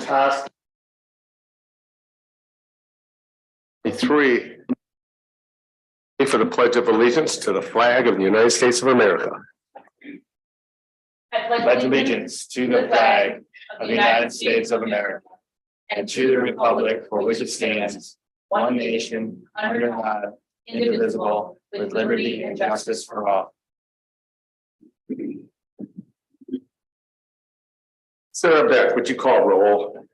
task 3 for the Pledge of Allegiance to the flag of the United States of America. I pledge allegiance to the flag of the United States of America and to the republic for which it stands, one nation, under God, indivisible, with liberty and justice for all. Sarah Beck, would you call roll?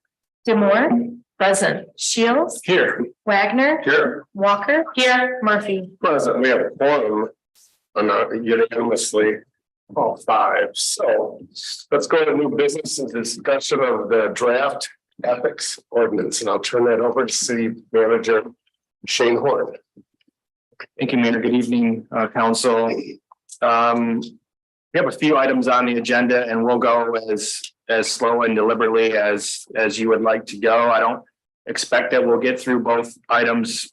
Demore, present. Shields, Here. Wagner, Here. Walker, here, Murphy. Present, we have a quorum unanimously, all 5. So let's go to new business and discussion of the draft ethics ordinance, and I'll turn that over to City Manager Shane Horn. Thank you, Mayor. Good evening, Council. We have a few items on the agenda, and we'll go as slow and deliberately as you would like to go. I don't expect that we'll get through both items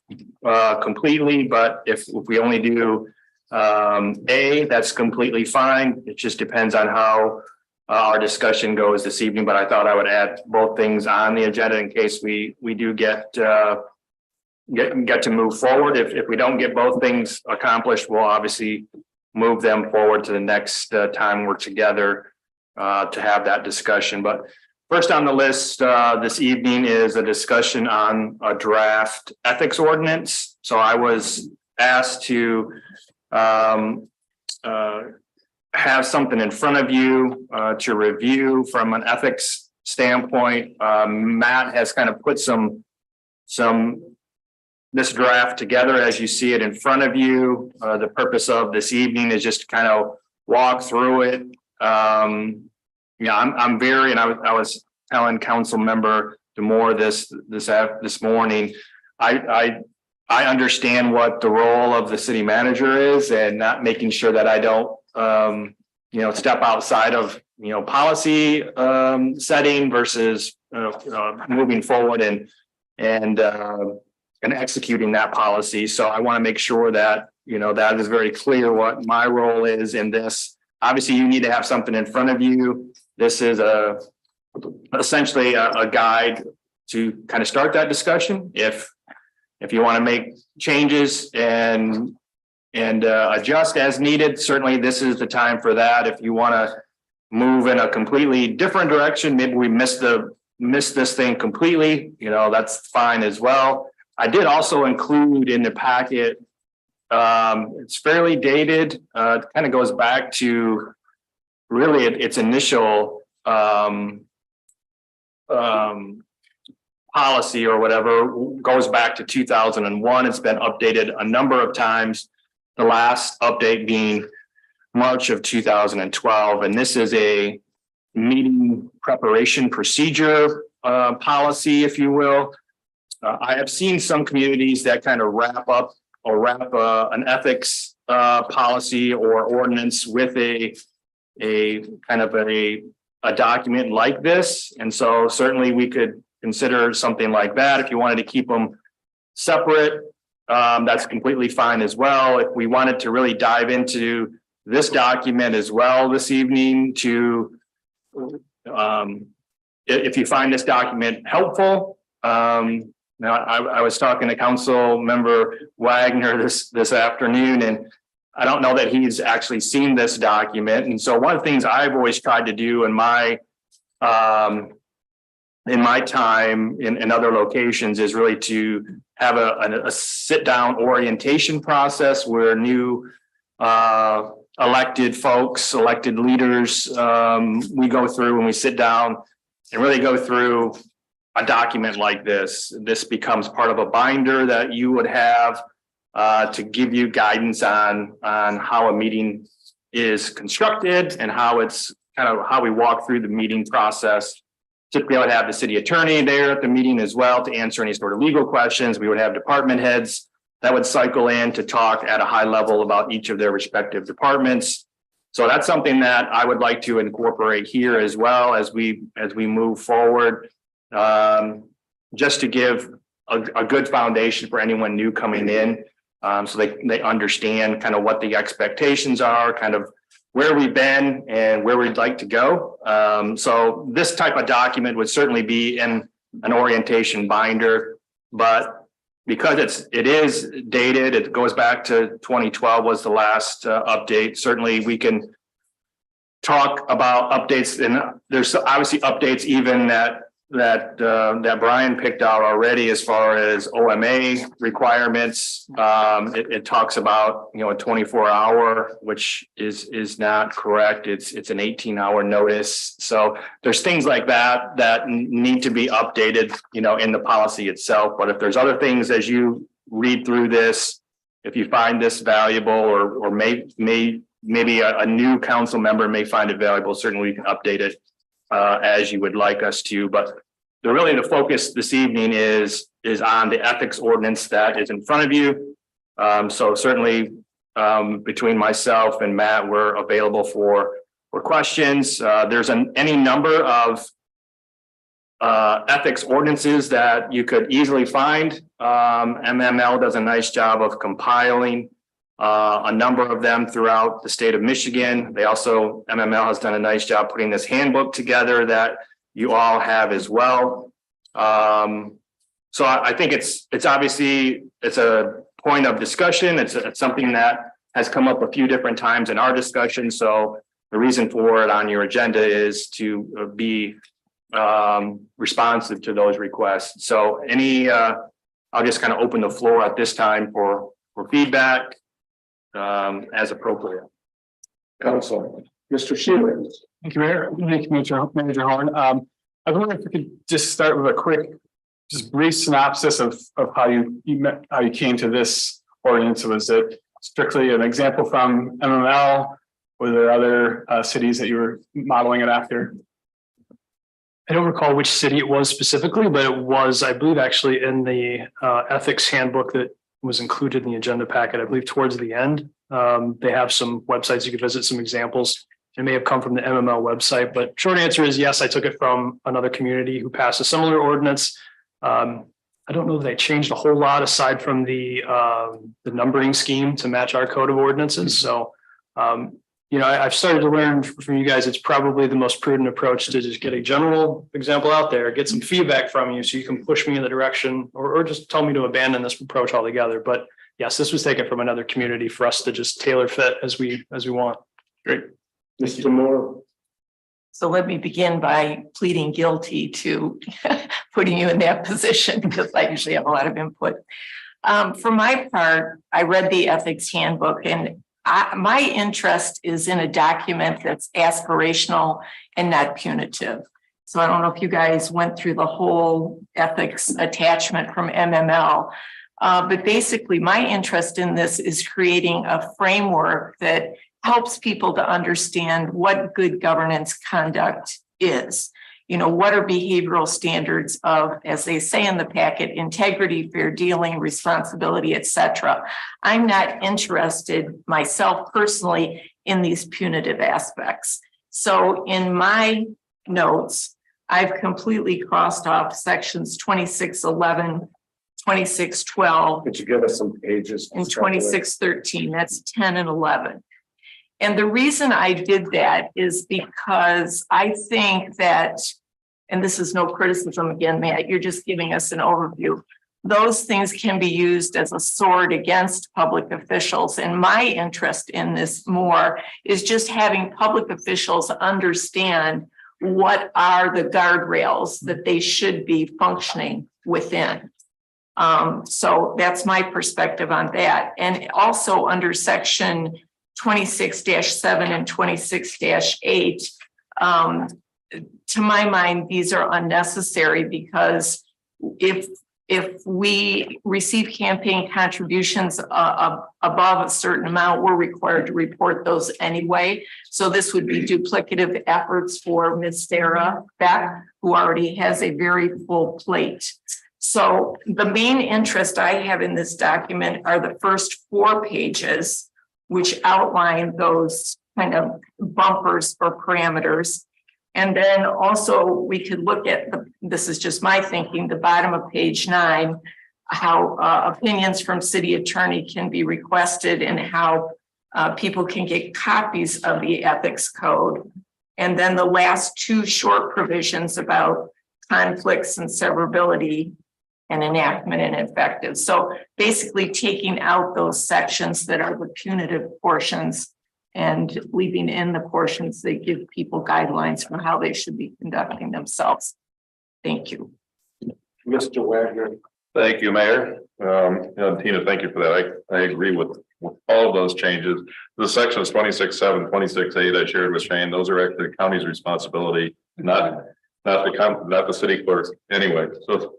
completely, but if we only do A, that's completely fine. It just depends on how our discussion goes this evening. But I thought I would add both things on the agenda in case we do get to move forward. If we don't get both things accomplished, we'll obviously move them forward to the next time we're together to have that discussion. But first on the list this evening is a discussion on a draft ethics ordinance. So I was asked to have something in front of you to review from an ethics standpoint. Matt has kind of put this draft together as you see it in front of you. The purpose of this evening is just to kind of walk through it. I'm very, and I was telling Council Member Demore this morning. I understand what the role of the city manager is, and not making sure that I don't step outside of policy setting versus moving forward and executing that policy. So I want to make sure that that is very clear what my role is in this. Obviously, you need to have something in front of you. This is essentially a guide to kind of start that discussion. If you want to make changes and adjust as needed, certainly this is the time for that. If you want to move in a completely different direction, maybe we missed this thing completely, that's fine as well. I did also include in the packet, it's fairly dated, it kind of goes back to really its initial policy or whatever, goes back to 2001. It's been updated a number of times, the last update being March of 2012. And this is a meeting preparation procedure policy, if you will. I have seen some communities that kind of wrap an ethics policy or ordinance with a kind of a document like this. And so certainly we could consider something like that. If you wanted to keep them separate, that's completely fine as well. If we wanted to really dive into this document as well this evening if you find this document helpful, now, I was talking to Council Member Wagner this afternoon, and I don't know that he's actually seen this document. And so one of the things I've always tried to do in my time in other locations is really to have a sit-down orientation process where new elected folks, elected leaders, we go through and we sit down and really go through a document like this. This becomes part of a binder that you would have to give you guidance on how a meeting is constructed and how it's kind of how we walk through the meeting process. Typically, I would have the city attorney there at the meeting as well to answer any sort of legal questions. We would have department heads that would cycle in to talk at a high level about each of their respective departments. So that's something that I would like to incorporate here as well as we move forward. Just to give a good foundation for anyone new coming in, so they understand kind of what the expectations are, kind of where we've been and where we'd like to go. So this type of document would certainly be in an orientation binder, but because it is dated, it goes back to 2012 was the last update. Certainly we can talk about updates, and there's obviously updates even that Brian picked out already as far as OMA requirements. It talks about, a 24-hour, which is not correct. It's an 18-hour notice. So there's things like that need to be updated, in the policy itself. But if there's other things as you read through this, if you find this valuable or maybe a new council member may find it valuable, certainly we can update it as you would like us to, but the focus this evening is on the ethics ordinance that is in front of you. So certainly between myself and Matt, we're available for questions. There's any number of ethics ordinances that you could easily find. MML does a nice job of compiling a number of them throughout the state of Michigan. MML has done a nice job putting this handbook together that you all have as well. So I think it's obviously, it's a point of discussion. It's something that has come up a few different times in our discussion. So the reason for it on your agenda is to be responsive to those requests. So I'll just kind of open the floor at this time for feedback as appropriate. Council, Mr. Shields. Thank you, Mayor. Thank you, Manager Horn. I was wondering if we could just start with a quick, just brief synopsis of how you came to this ordinance. Was it strictly an example from MML? Were there other cities that you were modeling it after? I don't recall which city it was specifically, but it was, I believe, actually in the ethics handbook that was included in the agenda packet. I believe towards the end, they have some websites you could visit, some examples. It may have come from the MML website, but short answer is yes, I took it from another community who passed a similar ordinance. I don't know that they changed a whole lot aside from the numbering scheme to match our code of ordinances. So, I've started to learn from you guys, it's probably the most prudent approach to just get a general example out there, get some feedback from you so you can push me in the direction or just tell me to abandon this approach altogether. But yes, this was taken from another community for us to just tailor fit as we want. Great. Mr. Moore. So let me begin by pleading guilty to putting you in that position because I usually have a lot of input. For my part, I read the ethics handbook and my interest is in a document that's aspirational and not punitive. So I don't know if you guys went through the whole ethics attachment from MML, but basically my interest in this is creating a framework that helps people to understand what good governance conduct is. What are behavioral standards of, as they say in the packet, integrity, fair dealing, responsibility, etc. I'm not interested myself personally in these punitive aspects. So in my notes, I've completely crossed off sections 2611, 2612. Could you give us some pages? And 2613, that's 10 and 11. And the reason I did that is because I think that, and this is no criticism again, Matt, you're just giving us an overview. Those things can be used as a sword against public officials. And my interest in this more is just having public officials understand what are the guardrails that they should be functioning within. So that's my perspective on that. And also under section 26-7 and 26-8, to my mind, these are unnecessary because if we receive campaign contributions above a certain amount, we're required to report those anyway. So this would be duplicative efforts for Ms. Sarah Beck, who already has a very full plate. So the main interest I have in this document are the first 4 pages, which outline those kind of bumpers or parameters. And then also we could look at, this is just my thinking, the bottom of page 9, how opinions from city attorney can be requested and how people can get copies of the ethics code. And then the last two short provisions about conflicts and severability and enactment and effective. So basically taking out those sections that are the punitive portions and leaving in the portions that give people guidelines for how they should be conducting themselves. Thank you. Mr. Wagner. Thank you, Mayor. And Tina, thank you for that. I agree with all of those changes. The sections 26.7, 26.8 I shared with Shane, those are actually the county's responsibility, not the city clerk anyway, so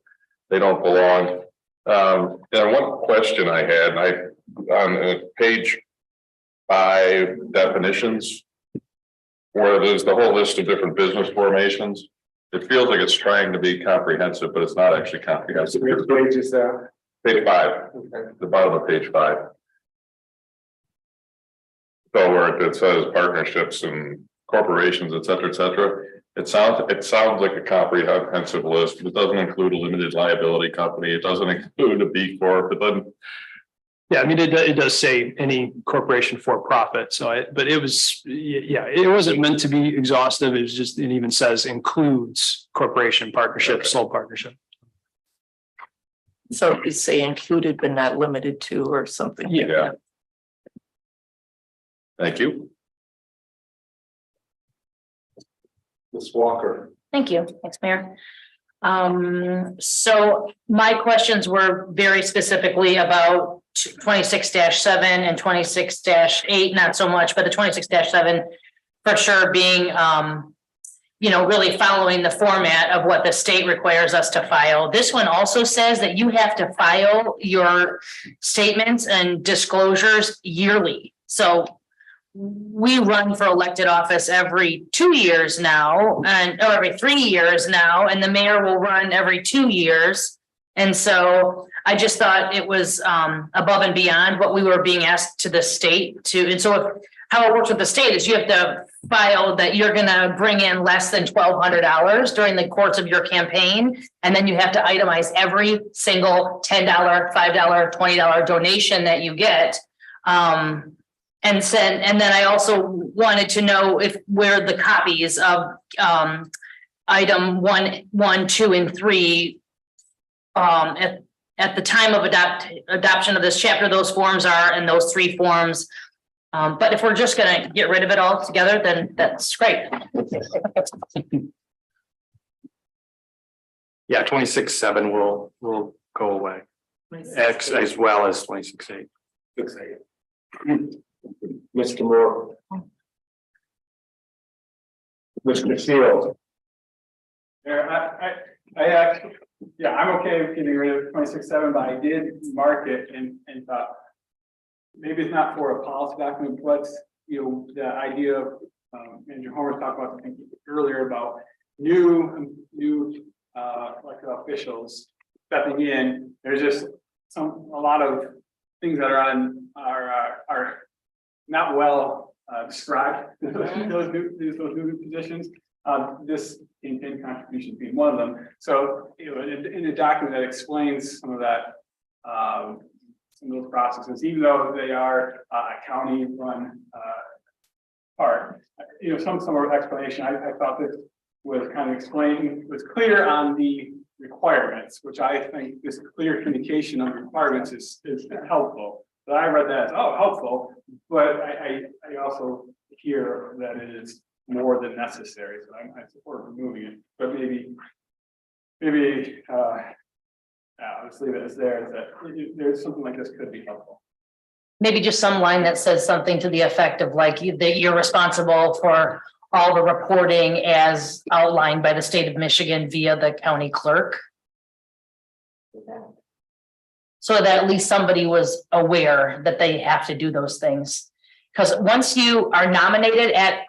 they don't belong. And one question I had, on page 5 definitions, where there's the whole list of different business formations, it feels like it's trying to be comprehensive, but it's not actually comprehensive. Which page is that? Page 5, Okay. the bottom of page 5. So where it says partnerships and corporations, et cetera, it sounds like a comprehensive list. It doesn't include a limited liability company. It doesn't include a B Corp. It doesn't. Yeah, I mean, it does say any corporation for profit. So but it was, yeah, it wasn't meant to be exhaustive. It was just, it even says includes corporation, partnership, sole partnership. So you say included but not limited to or something. like Yeah. that. Thank you. Ms. Walker. Thank you. Thanks, Mayor. So my questions were very specifically about 26-7 and 26-8, not so much, but the 26-7 for sure being, really following the format of what the state requires us to file. This one also says that you have to file your statements and disclosures yearly. So we run for elected office every 2 years now or every 3 years now, and the mayor will run every 2 years. And so I just thought it was above and beyond what we were being asked to the state to. And so how it works with the state is you have to file that you're going to bring in less than $1,200 during the course of your campaign. And then you have to itemize every single $10, $5, $20 donation that you get. And then I also wanted to know where the copies of item 1, 2, and 3 at the time of adoption of this chapter, those forms are, and those 3 forms. But if we're just going to get rid of it all together, then that's great. Yeah, 26.7 will go away. X as well as 26.8. Mr. Moore. Mr. Shields. I actually, yeah, I'm okay with getting rid of 26.7, but I did mark it and thought maybe it's not for a policy document, but the idea of Manager Homer talked about earlier about new elected officials stepping in. There's just a lot of things that are not well described. Those new positions. This in contribution being one of them. So in a document that explains some of that, some of those processes, even though they are a county-run part, some sort of explanation. I thought this was kind of explained, was clear on the requirements, which I think this clear communication on requirements is helpful. But I read that as helpful, but I also hear that it is more than necessary, so I support removing it. But maybe I'll just leave it as there. Is that there's something like this could be helpful. Maybe just some line that says something to the effect of like that you're responsible for all the reporting as outlined by the state of Michigan via the county clerk. So that at least somebody was aware that they have to do those things. Because once you are nominated at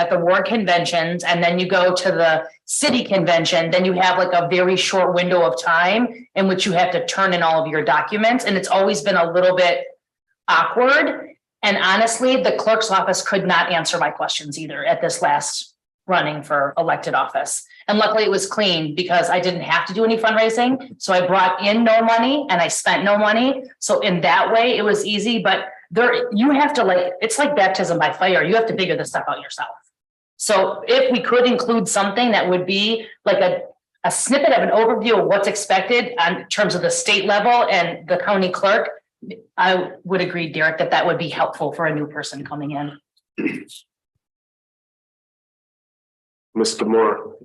the ward conventions and then you go to the city convention, then you have like a very short window of time in which you have to turn in all of your documents. And it's always been a little bit awkward. And honestly, the clerk's office could not answer my questions either at this last running for elected office. And luckily it was clean because I didn't have to do any fundraising. So I brought in no money and I spent no money. So in that way, it was easy. But you have to like, it's like baptism by fire. You have to figure this stuff out yourself. So if we could include something that would be like a snippet of an overview of what's expected in terms of the state level and the county clerk, I would agree, Derek, that would be helpful for a new person coming in. Mr. Moore.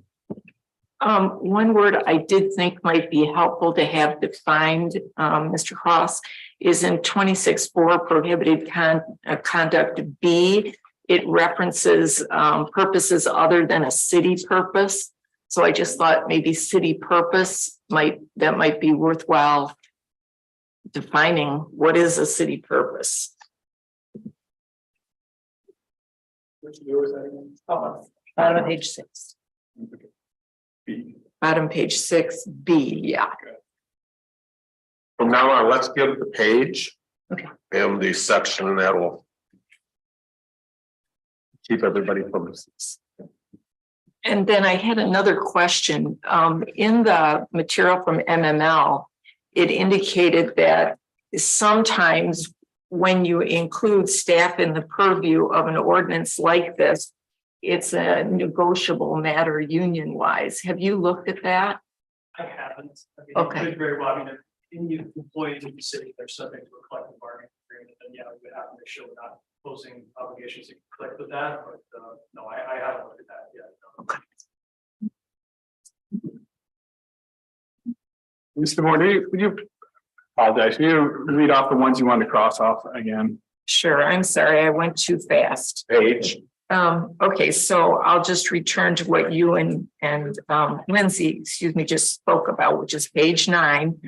One word I did think might be helpful to have defined, Mr. Cross, is in 26.4 prohibited conduct B. It references purposes other than a city purpose. So I just thought maybe city purpose might be worthwhile defining what is a city purpose. Bottom of page 6. Bottom page 6B, yeah. From now on, let's give the page. Okay. And the section, and that will keep everybody from this. And then I had another question. In the material from MML, it indicated that sometimes when you include staff in the purview of an ordinance like this, it's a negotiable matter union-wise. Have you looked at that? I haven't. I mean, Okay. it could very well, I mean, if any employees of the city, they're subject to a collective bargaining agreement, then yeah, we would have to make sure we're not posing obligations to collect with that, but no, I haven't looked at that yet. Okay. Mr. Moore, would you apologize? Can you read off the ones you want to cross off again? Sure, I'm sorry, I went too fast. Page. Okay, so I'll just return to what you and Lindsay, just spoke about, which is page 9,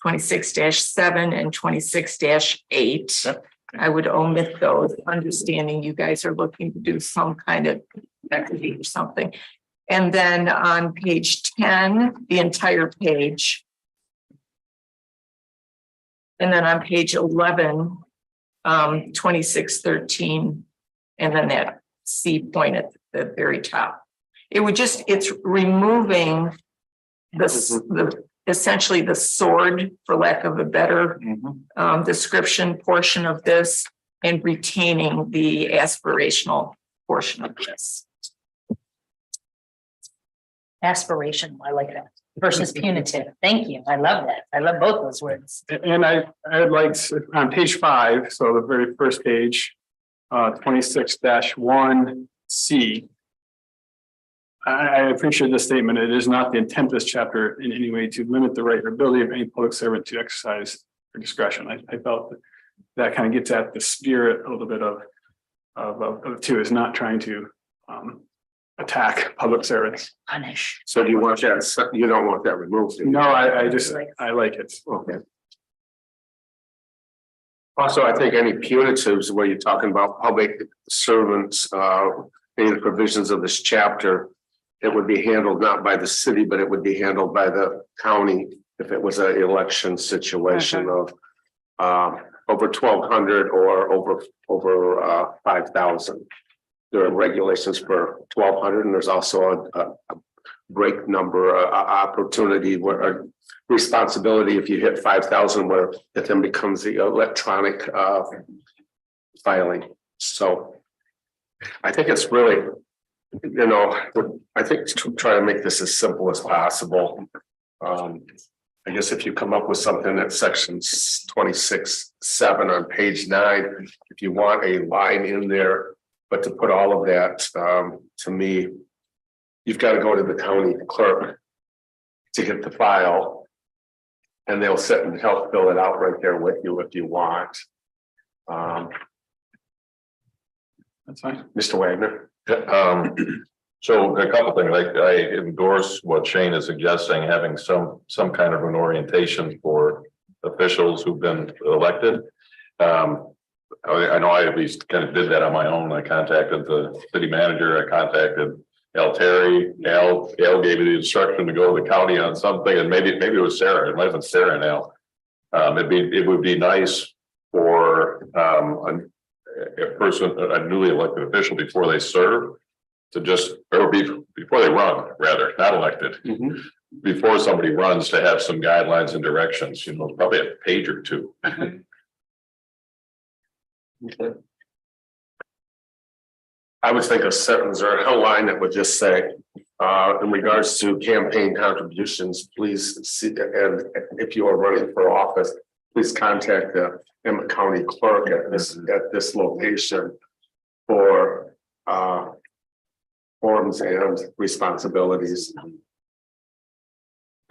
26-7 and 26-8. Yep. I would omit those, understanding you guys are looking to do some kind of equity or something. And then on page 10, the entire page. And then on page 11, 26-13, and then that C point at the very top. It's removing the essentially the sword, for lack of a better description, portion of this, and retaining the aspirational portion of this. Aspirational, I like that. Versus punitive. Thank you. I love that. I love both those words. And I'd like on page 5, so the very first page, 26-1C. I appreciate this statement. It is not the intent of this chapter in any way to limit the right or ability of any public servant to exercise their discretion. I felt that kind of gets at the spirit a little bit of two, is not trying to attack public servants. Punish. So do you want that, you don't want that removed? do you? No, I like it. Okay. Also, I think any punitives where you're talking about public servants, any of the provisions of this chapter, it would be handled not by the city, but it would be handled by the county if it was an election situation of over 1,200 or over 5,000. There are regulations for 1,200, and there's also a break number, opportunity where a responsibility if you hit 5,000, where it then becomes the electronic filing. So I think it's really, I think to try to make this as simple as possible. I guess if you come up with something that sections 26-7 on page 9, if you want a line in there, but to put all of that, to me, you've got to go to the county clerk to get the file, and they'll sit and help fill it out right there with you if you want. That's fine. Mr. Wagner. So a couple things, I endorse what Shane is suggesting, having some kind of an orientation for officials who've been elected. I know I at least kind of did that on my own. I contacted the city manager, I contacted Al Terry. Al gave me the instruction to go to the county on something, and maybe it was Sarah, it might have been Sarah and Al. It would be nice for a person, a newly elected official, before they serve, to before they run, rather, not elected, before somebody runs, to have some guidelines and directions, probably a page or two. I would think a sentence or a line that would just say, in regards to campaign contributions, please see, and if you are running for office, please contact the Emmett County Clerk at this location for, forms and responsibilities.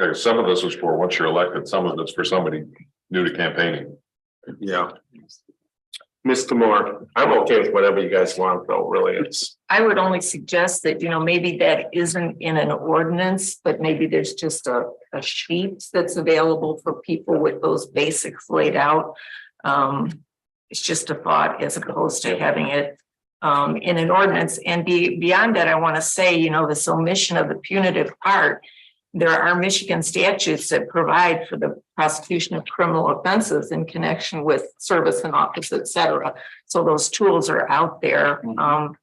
Okay, some of this was for once you're elected, some of it's for somebody new to campaigning. Yeah. Mr. Moore, I'm okay with whatever you guys want, though, really, it's. I would only suggest that, maybe that isn't in an ordinance, but maybe there's just a sheet that's available for people with those basics laid out. It's just a thought as opposed to having it in an ordinance. And beyond that, I want to say, this omission of the punitive part. There are Michigan statutes that provide for the prosecution of criminal offenses in connection with service in office, et cetera. So those tools are out there.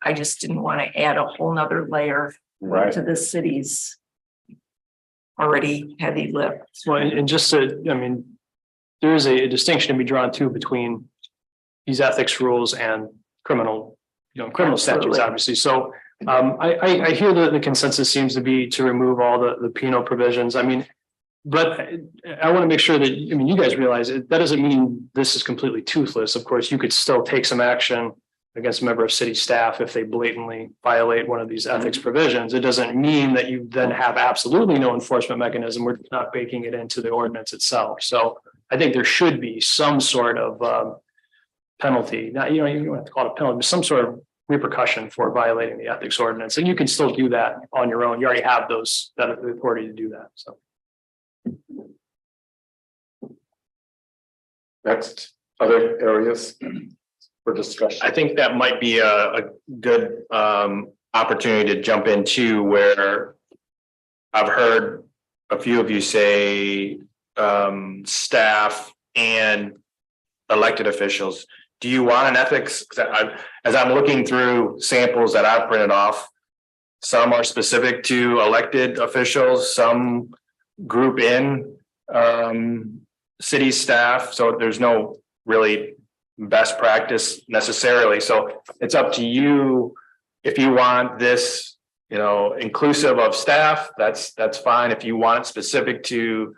I just didn't want to add a whole nother layer to the city's already heavy lift. Well, and just to, there is a distinction to be drawn too between these ethics rules and criminal statutes, Absolutely. obviously. So I hear that the consensus seems to be to remove all the penal provisions. But I want to make sure that, you guys realize that doesn't mean this is completely toothless. Of course, you could still take some action against a member of city staff if they blatantly violate one of these ethics provisions. It doesn't mean that you then have absolutely no enforcement mechanism. We're not baking it into the ordinance itself. So I think there should be some sort of penalty. Not, you don't have to call it a penalty, but some sort of repercussion for violating the ethics ordinance. And you can still do that on your own. You already have the authority to do that. So. Next, other areas for discussion. I think that might be a good opportunity to jump into where I've heard a few of you say staff and elected officials. Do you want an ethics? As I'm looking through samples that I've printed off, some are specific to elected officials, some group in city staff. So there's no really best practice necessarily. So it's up to you if you want this, inclusive of staff. That's fine. If you want it specific to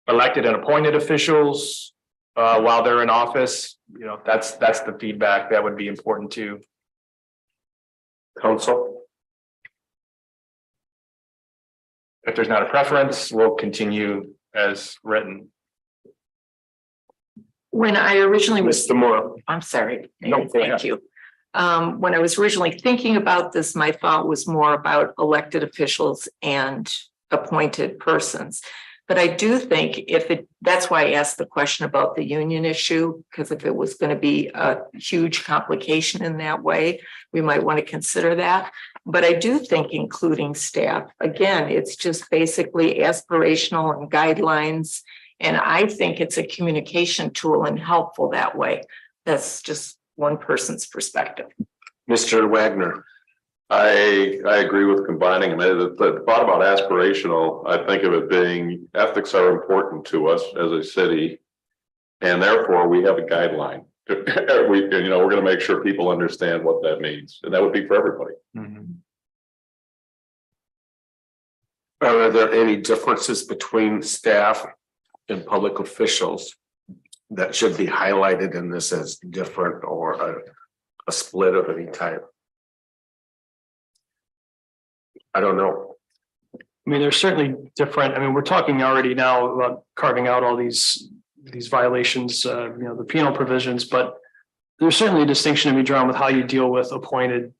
elected and appointed officials while they're in office, that's the feedback that would be important too. Council. If there's not a preference, we'll continue as written. When I originally was, Mr. Moore. I'm sorry. No, go ahead. Thank you. When I was originally thinking about this, my thought was more about elected officials and appointed persons. But I do think that's why I asked the question about the union issue, because if it was going to be a huge complication in that way, we might want to consider that. But I do think including staff, again, it's just basically aspirational and guidelines. And I think it's a communication tool and helpful that way. That's just one person's perspective. Mr. Wagner. I agree with combining them. The thought about aspirational, I think of it being ethics are important to us as a city. And therefore we have a guideline. We're going to make sure people understand what that means. And that would be for everybody. Are there any differences between staff and public officials that should be highlighted in this as different or a split of any type? I don't know. They're certainly different. We're talking already now about carving out all these violations, the penal provisions, but there's certainly a distinction to be drawn with how you deal with appointed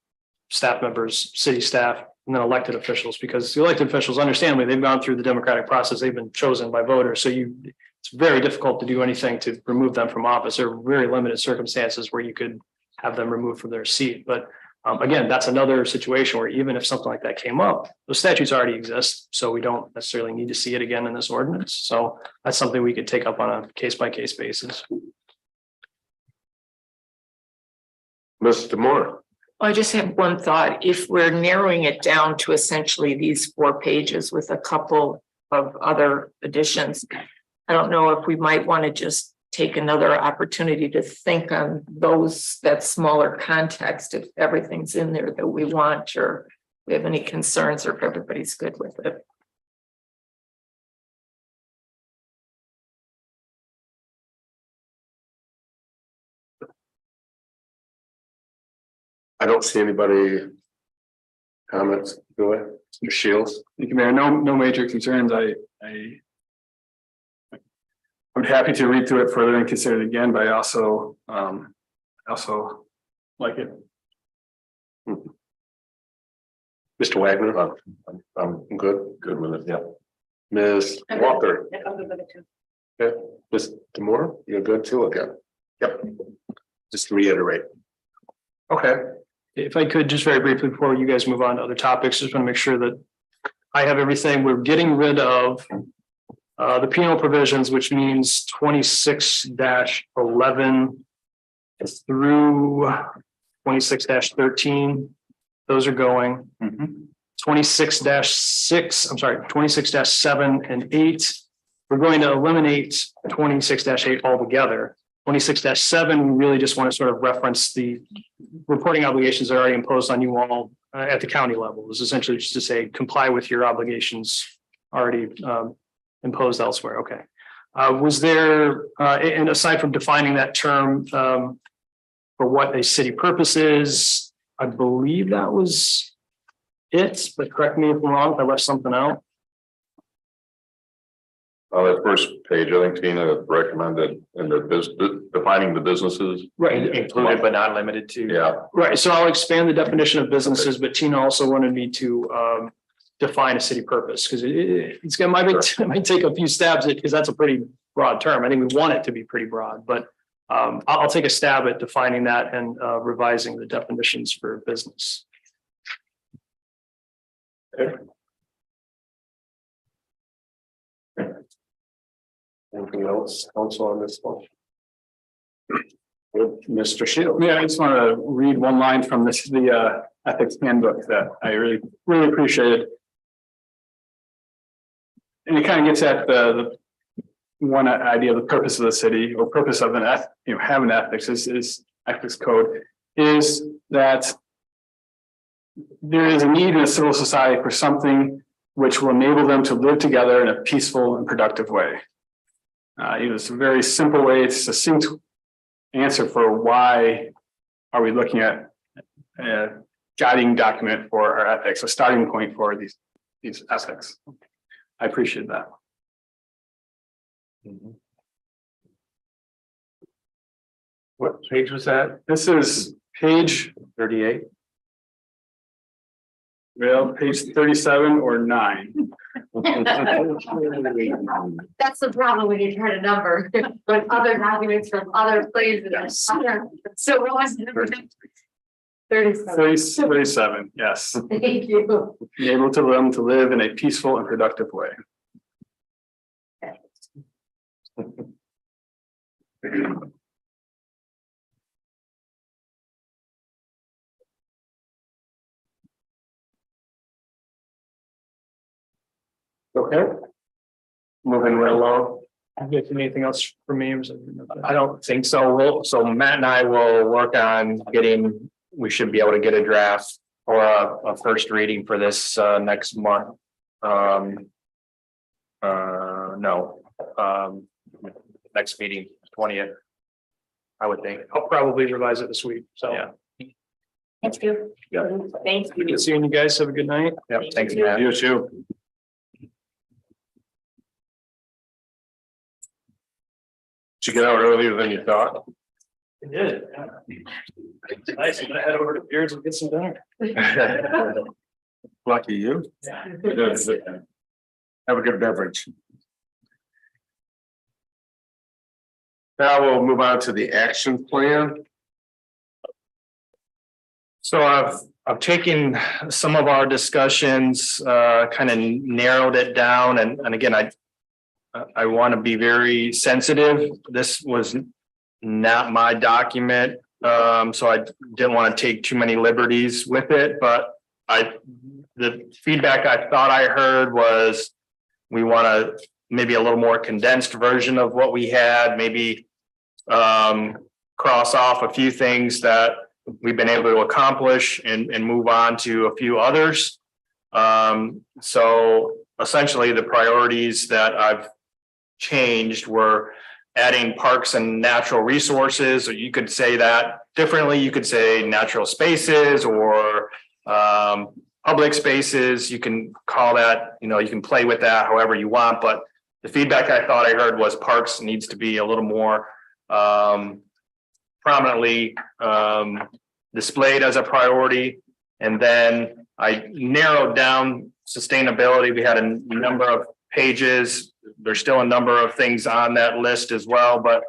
staff members, city staff, and then elected officials, because the elected officials, understandably, they've gone through the democratic process. They've been chosen by voters. So it's very difficult to do anything to remove them from office. There are very limited circumstances where you could have them removed from their seat. But again, that's another situation where even if something like that came up, those statutes already exist. So we don't necessarily need to see it again in this ordinance. So that's something we could take up on a case-by-case basis. Mr. Moore. I just have one thought. If we're narrowing it down to essentially these 4 pages with a couple of other additions, I don't know if we might want to just take another opportunity to think on that smaller context, if everything's in there that we want, or we have any concerns, or if everybody's good with it. I don't see anybody. Comments, go ahead, Mr. Shields. Thank you, Mayor. No major concerns. I'm happy to read through it further and consider it again, but I also like it. Mr. Wagner, I'm good with it, yeah. Ms. Walker, I'm good with it too. yeah, Ms. Demore, you're good too again. Yep. Just to reiterate. Okay, If I could, just very briefly, before you guys move on to other topics, just want to make sure that I have everything. We're getting rid of the penal provisions, which means 26-11 through 26-13. Those are going. 26-6, I'm sorry, 26-7 and 8. We're going to eliminate 26-8 altogether. 26-7, we really just want to sort of reference the reporting obligations that are already imposed on you all at the county level. It's essentially just to say comply with your obligations already imposed elsewhere. Okay. Was there, and aside from defining that term for what a city purpose is, I believe that was it, but correct me if I'm wrong, if I left something out. On that first page, I think Tina recommended in the defining the businesses. Right. Included but not limited to. Yeah, Right, so I'll expand the definition of businesses, but Tina also wanted me to define a city purpose, because it's gonna, might take a few stabs at, because that's a pretty broad term. I think we want it to be pretty broad, but I'll take a stab at defining that and revising the definitions for business. anything else, council on this one? Good, Mr. Shields. Yeah, I just want to read one line from the ethics handbook that I really appreciated. And it kind of gets at the one idea of the purpose of the city, or purpose of having ethics is ethics code, is that there is a need in a civil society for something which will enable them to live together in a peaceful and productive way. It's a very simple way, it's a succinct answer for why are we looking at a guiding document for our ethics, a starting point for these ethics. I appreciate that. What page was that? This is page 38. Well, page 37 or 9. That's the problem when you try to number, with other documents from other places. So what was it? 37. 37, yes. Thank you. Be able to them to live in a peaceful and productive way. Okay. Moving right along. Anything else for me? I don't think so. So Matt and I will work on getting, we should be able to get a draft or a first reading for this next month. Next meeting, 20th. I would think. I'll probably revise it this week, so. Yeah. Thank you. Yeah. Thank you. Good seeing you guys. Have a good night. Yep, thanks, Matt. You too. Did you get out earlier than you thought? I did. Nice. I'm gonna head over to Beards and get some dinner. Lucky you. Have a good beverage. Now we'll move on to the action plan. So I've taken some of our discussions, kind of narrowed it down, and again, I want to be very sensitive. This was not my document, so I didn't want to take too many liberties with it, but the feedback I thought I heard was we want to maybe a little more condensed version of what we had, maybe cross off a few things that we've been able to accomplish and move on to a few others. So essentially the priorities that I've changed were adding parks and natural resources, or you could say that differently. You could say natural spaces or public spaces. You can call that, you can play with that however you want, but the feedback I thought I heard was parks needs to be a little more prominently displayed as a priority. And then I narrowed down sustainability. We had a number of pages. There's still a number of things on that list as well, but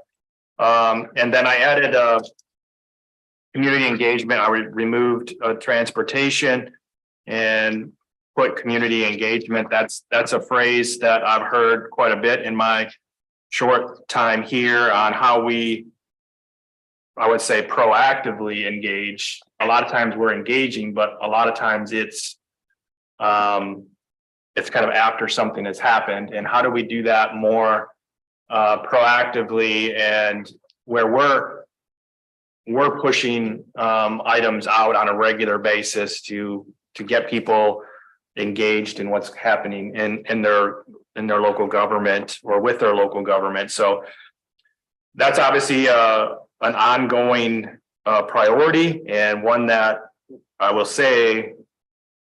and then I added community engagement. I removed transportation and put community engagement. That's a phrase that I've heard quite a bit in my short time here on how we, I would say, proactively engage. A lot of times we're engaging, but a lot of times it's kind of after something has happened. And how do we do that more proactively, and where we're pushing items out on a regular basis to get people engaged in what's happening in their local government or with their local government. So that's obviously an ongoing priority, and one that I will say,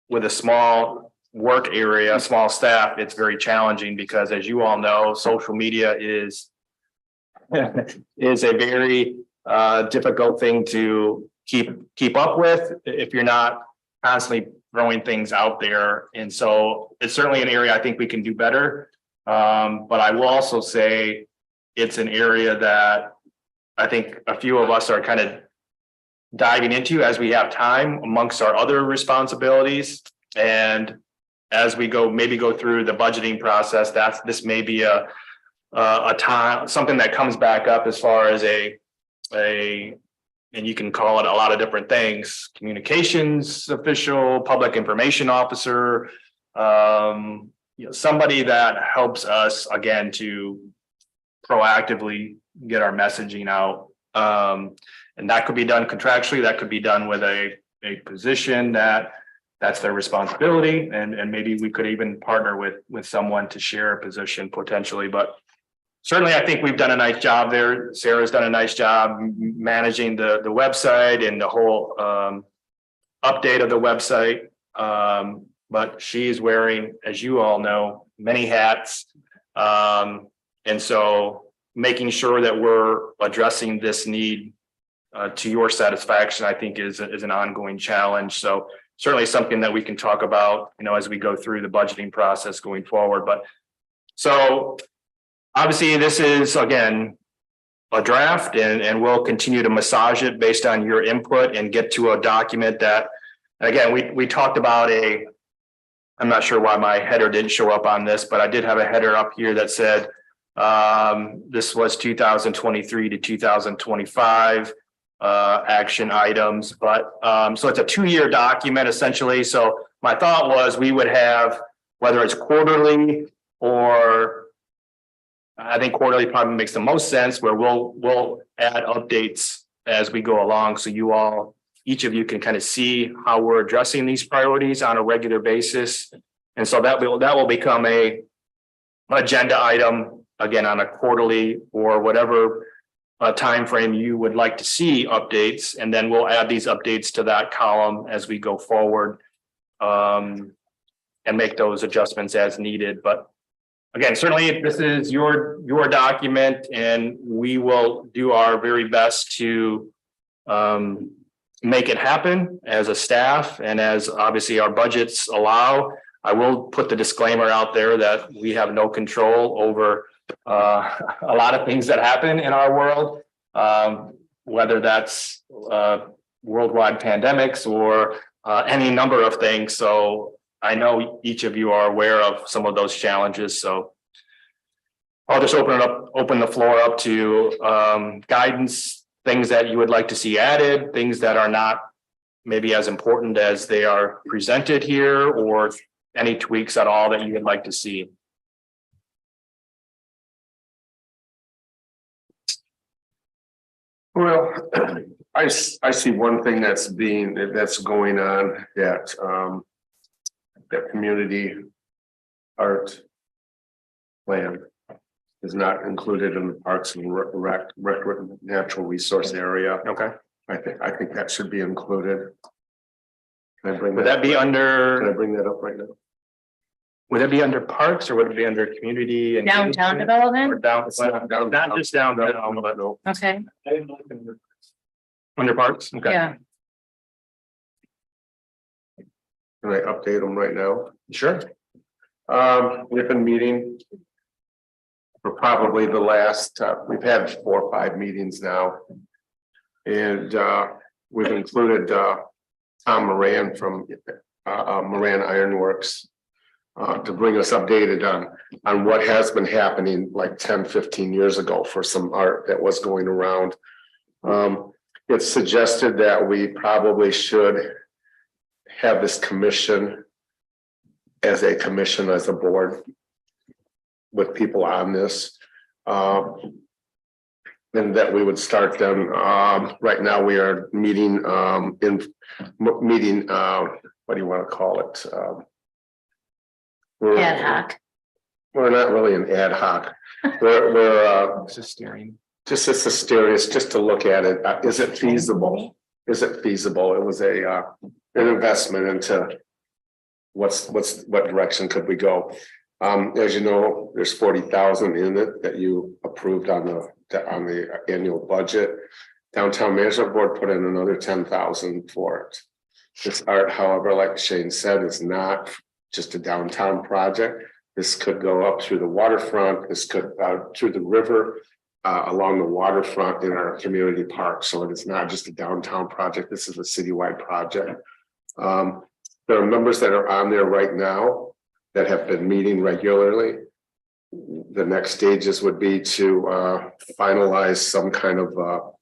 with a small work area, small staff, it's very challenging because, as you all know, social media is a very difficult thing to keep up with if you're not constantly throwing things out there. And so it's certainly an area I think we can do better. But I will also say it's an area that I think a few of us are kind of diving into as we have time amongst our other responsibilities. And as we go through the budgeting process, this may be a time, something that comes back up as far as and you can call it a lot of different things: communications official, public information officer, somebody that helps us again to proactively get our messaging out. And that could be done contractually, that could be done with a position that's their responsibility. And maybe we could even partner with someone to share a position potentially, but certainly I think we've done a nice job there. Sarah's done a nice job managing the website and the whole update of the website. But she's wearing, as you all know, many hats. And so making sure that we're addressing this need to your satisfaction, I think is an ongoing challenge. So certainly something that we can talk about, as we go through the budgeting process going forward. But so obviously this is, again, a draft, and we'll continue to massage it based on your input and get to a document that, again, we talked about I'm not sure why my header didn't show up on this, but I did have a header up here that said this was 2023 to 2025 action items, but so it's a 2-year document essentially. So my thought was we would have, whether it's quarterly, or I think quarterly probably makes the most sense, where we'll add updates as we go along, so each of you can kind of see how we're addressing these priorities on a regular basis. And so that will become a agenda item, again, on a quarterly or whatever time frame you would like to see updates, and then we'll add these updates to that column as we go forward, and make those adjustments as needed. But again, certainly this is your document, and we will do our very best to make it happen as a staff, and as obviously our budgets allow. I will put the disclaimer out there that we have no control over a lot of things that happen in our world, whether that's worldwide pandemics or any number of things. So I know each of you are aware of some of those challenges. So I'll just open the floor up to guidance, things that you would like to see added, things that are not maybe as important as they are presented here, or any tweaks at all that you would like to see. Well, I see one thing that's going on that community art plan is not included in the Parks and Rec natural resource area. Okay. I think that should be included. Can I bring Would that be Can I under, bring that up right now? would it be under parks or would it be under community and? Downtown Or development? down, down- not just downtown, but No, Okay, under parks? Okay. yeah. can I update them right now? Sure. We've been meeting for probably the last, we've had 4 or 5 meetings now. And we've included Tom Moran from Moran Ironworks to bring us updated on what has been happening like 10-15 years ago for some art that was going around. It's suggested that we probably should have this commission as a board with people on this. And that we would start them. Right now, we are meeting what do you want to call it? We're- Ad hoc. We're not really an ad hoc. We're Just steering. just as mysterious, just to look at it. Is it feasible? Is it feasible? It was an investment into what direction could we go? As you know, there's 40,000 in it that you approved on the annual budget. Downtown Management Board put in another 10,000 for it. This art, however, like Shane said, is not just a downtown project. This could go up through the waterfront. This could through the river, along the waterfront in our community park. So it is not just a downtown project. This is a citywide project. There are numbers that are on there right now that have been meeting regularly. The next stages would be to finalize some kind of,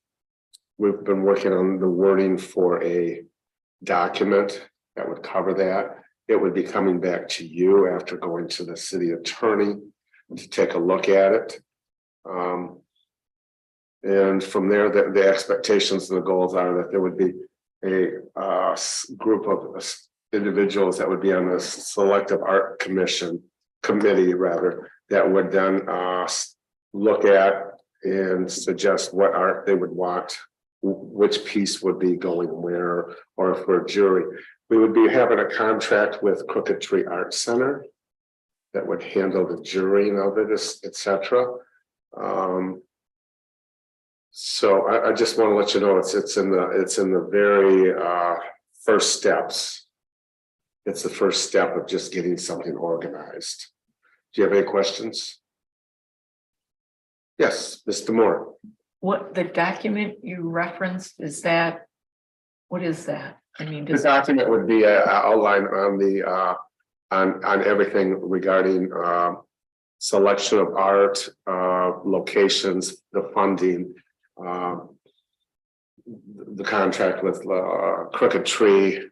we've been working on the wording for a document that would cover that. It would be coming back to you after going to the city attorney to take a look at it. And from there, the expectations and the goals are that there would be a group of individuals that would be on the selective art committee rather, that would then look at and suggest what art they would want, which piece would be going where, or for a jury. We would be having a contract with Crooked Tree Art Center that would handle the jurying of it, etc. So I just want to let you know it's in the very first steps. It's the first step of just getting something organized. Do you have any questions? Yes, Mr. Moore. What the document you referenced, what is that? I mean, The document would be an outline on the on everything regarding selection of art, locations, the funding, the contract with Crooked Tree.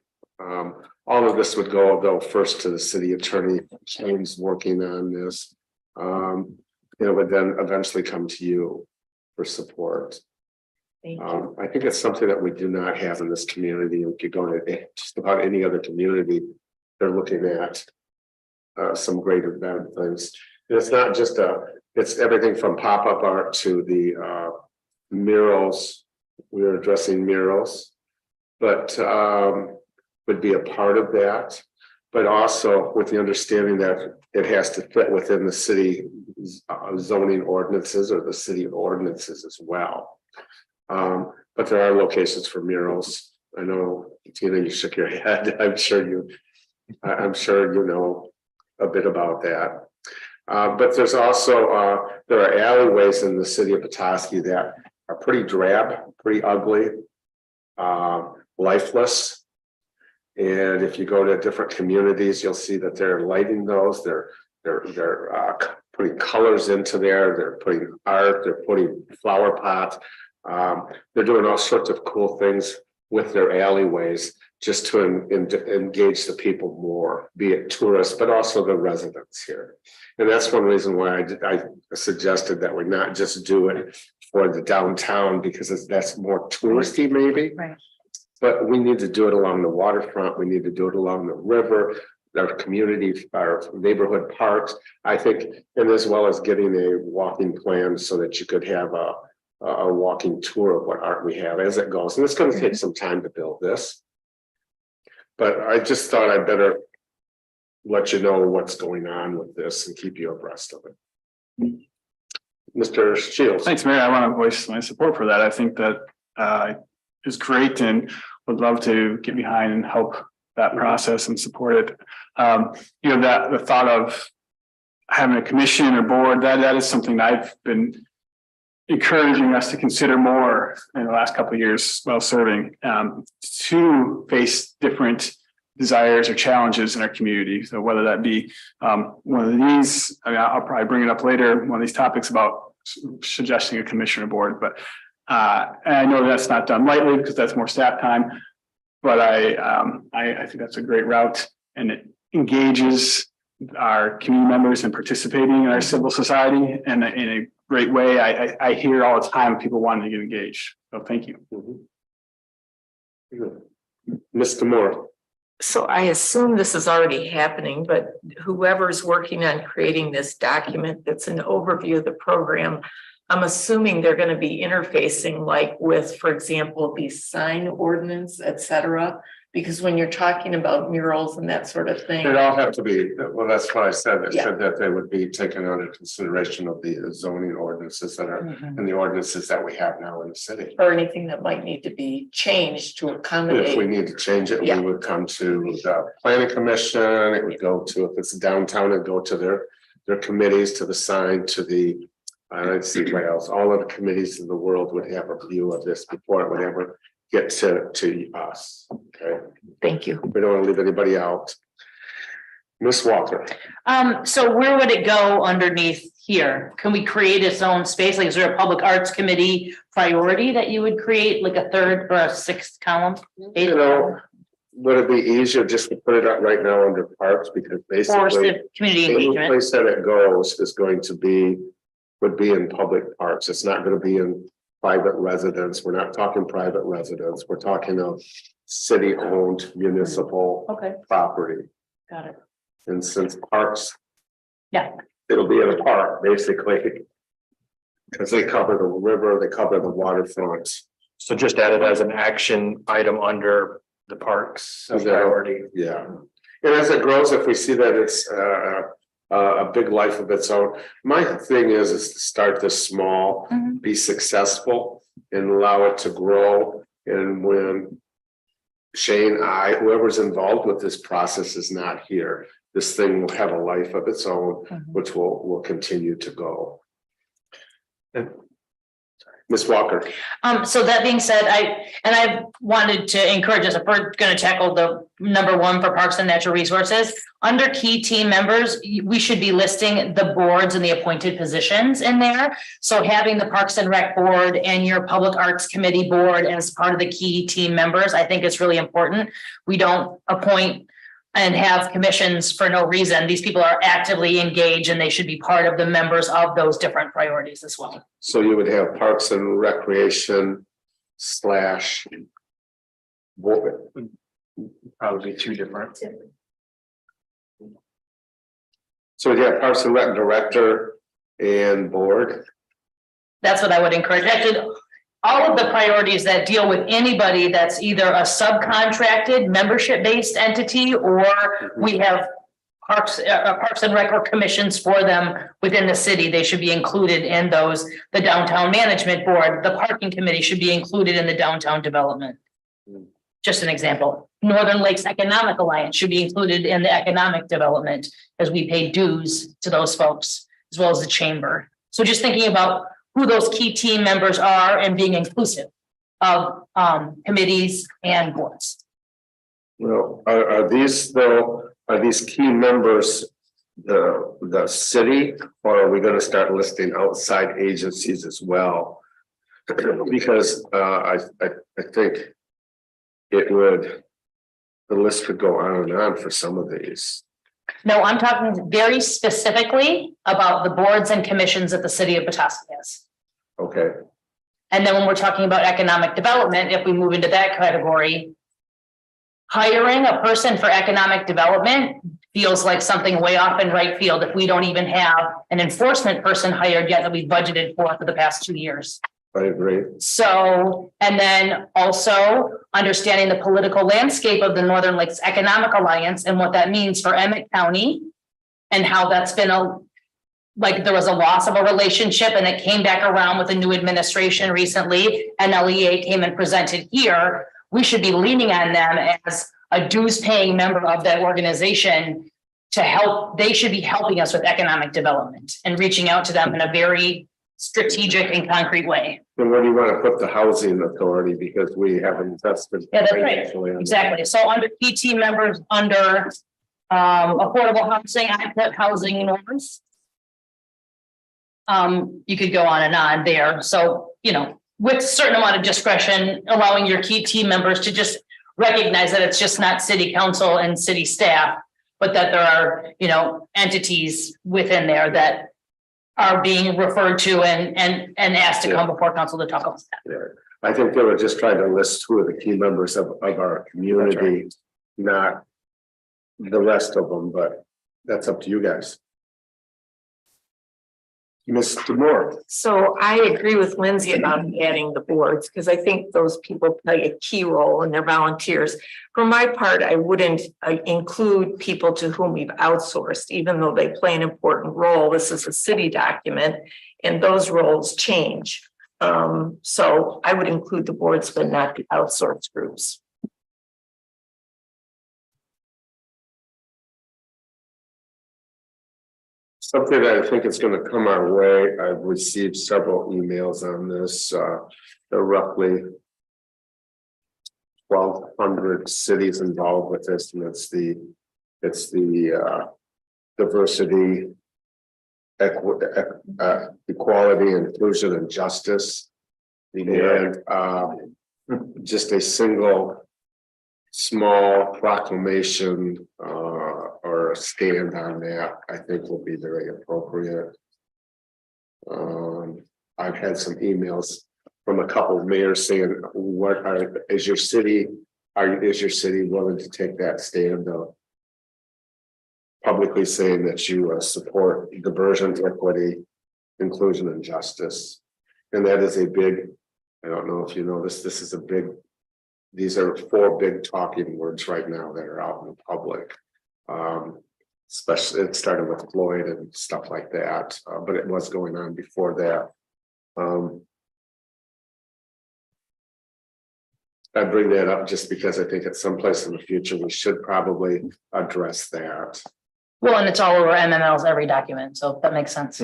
All of this would go though first to the city attorney. Shane's working on this. It would then eventually come to you for support. thank you. I think it's something that we do not have in this community. If you go to just about any other community, they're looking at some great event things. And it's not just it's everything from pop-up art to the murals. We are addressing murals, but would be a part of that. But also with the understanding that it has to fit within the city zoning ordinances or the city ordinances as well. But there are locations for murals. I know, Tina, you shook your head. I'm sure you know a bit about that. But there's also there are alleyways in the city of Petoskey that are pretty drab, pretty ugly, lifeless. And if you go to different communities, you'll see that they're lighting those. They're putting colors into there. They're putting art. They're putting flower pots. They're doing all sorts of cool things with their alleyways just to engage the people more, be it tourists, but also the residents here. And that's one reason why I suggested that we not just do it for the downtown because that's more touristy maybe. Right. But we need to do it along the waterfront. We need to do it along the river, our community, our neighborhood parks. I think, and as well as getting a walking plan so that you could have a walking tour of what art we have as it goes. And it's going to take some time to build this. But I just thought I'd better let you know what's going on with this and keep you abreast of it. Mr. Shields. Thanks, Mayor. I want to voice my support for that. I think that is great and would love to get behind and help that process and support it. That the thought of having a commission or board, that is something I've been encouraging us to consider more in the last couple of years while serving, to face different desires or challenges in our community. So whether that be one of these, I'll probably bring it up later, one of these topics about suggesting a commissioner board, but and I know that's not done lightly because that's more staff time, but I think that's a great route and it engages our community members in participating in our civil society and in a great way. I hear all the time people wanting to get engaged. So thank you. Mr. Moore. So I assume this is already happening, but whoever's working on creating this document that's an overview of the program, I'm assuming they're going to be interfacing like with, for example, the sign ordinance, et cetera. Because when you're talking about murals and that sort of thing. It all have to be, well, that's what I said. I Yeah. said that they would be taken under consideration of the zoning ordinances that are and the ordinances that we have now in the city. Or anything that might need to be changed to If we accommodate. need to change it, Yeah. we would come to the planning commission. It would go to, if it's downtown, it'd go to their committees, to the sign, to the, let's see what else, all of the committees in the world would have a view of this before it would ever get to us. Okay, Thank you. we don't want to leave anybody out. Miss Walker. So where would it go underneath here? Can we create its own space? Like, is there a public arts committee priority that you would create, like a third or a sixth column? You know, would it be easier just to put it up right now under parks, because Or basically the community any engagement? place that it goes is going to be, would be in public parks. It's not going to be in private residence. We're not talking private residence. We're talking of city-owned municipal Okay, property. got it. And since parks. Yeah. It'll be in a park, basically. Because they cover the river, they cover the waterfront. So just add it as an action item under the parks priority. Yeah. And as it grows, if we see that it's a big life of its own, my thing is to start this small, Mhm. be successful and allow it to grow. And when Shane, whoever's involved with this process is not here, this thing will have a life of its own, Mhm. which will continue to go. Ms. Walker. So that being said, I wanted to encourage us, if we're gonna tackle the number one for Parks and Natural Resources, under key team members, we should be listing the boards and the appointed positions in there. So having the Parks and Rec Board and your Public Arts Committee Board as part of the key team members, I think it's really important. We don't appoint and have commissions for no reason. These people are actively engaged and they should be part of the members of those different priorities as well. So you would have Parks and Recreation / board. Probably two different. So we have Parks and Rec Director and Board. That's what I would encourage. Actually, all of the priorities that deal with anybody that's either a subcontracted membership-based entity, or we have Parks and Rec or commissions for them within the city, they should be included in those. The Downtown Management Board, the Parking Committee should be included in the downtown development. Just an example. Northern Lakes Economic Alliance should be included in the economic development, as we pay dues to those folks, as well as the chamber. So just thinking about who those key team members are and being inclusive of committees and boards. Well, are these though, are these key members the city, or are we going to start listing outside agencies as well? Because I think it would, the list could go on and on for some of these. No, I'm talking very specifically about the boards and commissions that the city of Petoskey has. Okay, And then when we're talking about economic development, if we move into that category, hiring a person for economic development feels like something way off in right field if we don't even have an enforcement person hired yet that we budgeted for the past 2 years. I agree. So, and then also understanding the political landscape of the Northern Lakes Economic Alliance and what that means for Emmett County. And how that's been like there was a loss of a relationship and it came back around with a new administration recently. And LEA came and presented here. We should be leaning on them as a dues paying member of that organization to help. They should be helping us with economic development and reaching out to them in a very strategic and concrete way. Then where do you want to put the housing authority? Because we haven't invested. Yeah, that's right. financially on that. Exactly. So under PT members, under affordable housing, I put housing norms. You could go on and on there. So, you know, with a certain amount of discretion, allowing your key team members to just recognize that it's just not city council and city staff, but that there are, you know, entities within there that are being referred to and asked to come before council to talk about that. Yeah. I think they were just trying to list who are the key members of our community, not the rest of them, but that's up to you guys. Mr. Moore. So I agree with Lindsay about adding the boards, because I think those people play a key role and they're volunteers. For my part, I wouldn't include people to whom we've outsourced, even though they play an important role. This is a city document and those roles change. So I would include the boards, but not the outsourced groups. Something that I think is going to come our way. I've received several emails on this. There are roughly 1,200 cities involved with this, and it's the diversity, equality, inclusion, and justice. And just a single small proclamation or a stand on that, I think will be very appropriate. I've had some emails from a couple of mayors saying, is your city willing to take that stand of publicly saying that you support diversion, equity, inclusion, and justice? And that is a big, I don't know if you know this is a big, these are 4 big talking words right now that are out in the public. Especially it started with Floyd and stuff like that, but it was going on before that. I bring that up just because I think at some place in the future, we should probably address that. Well, and it's all over MML's every document, so that makes sense.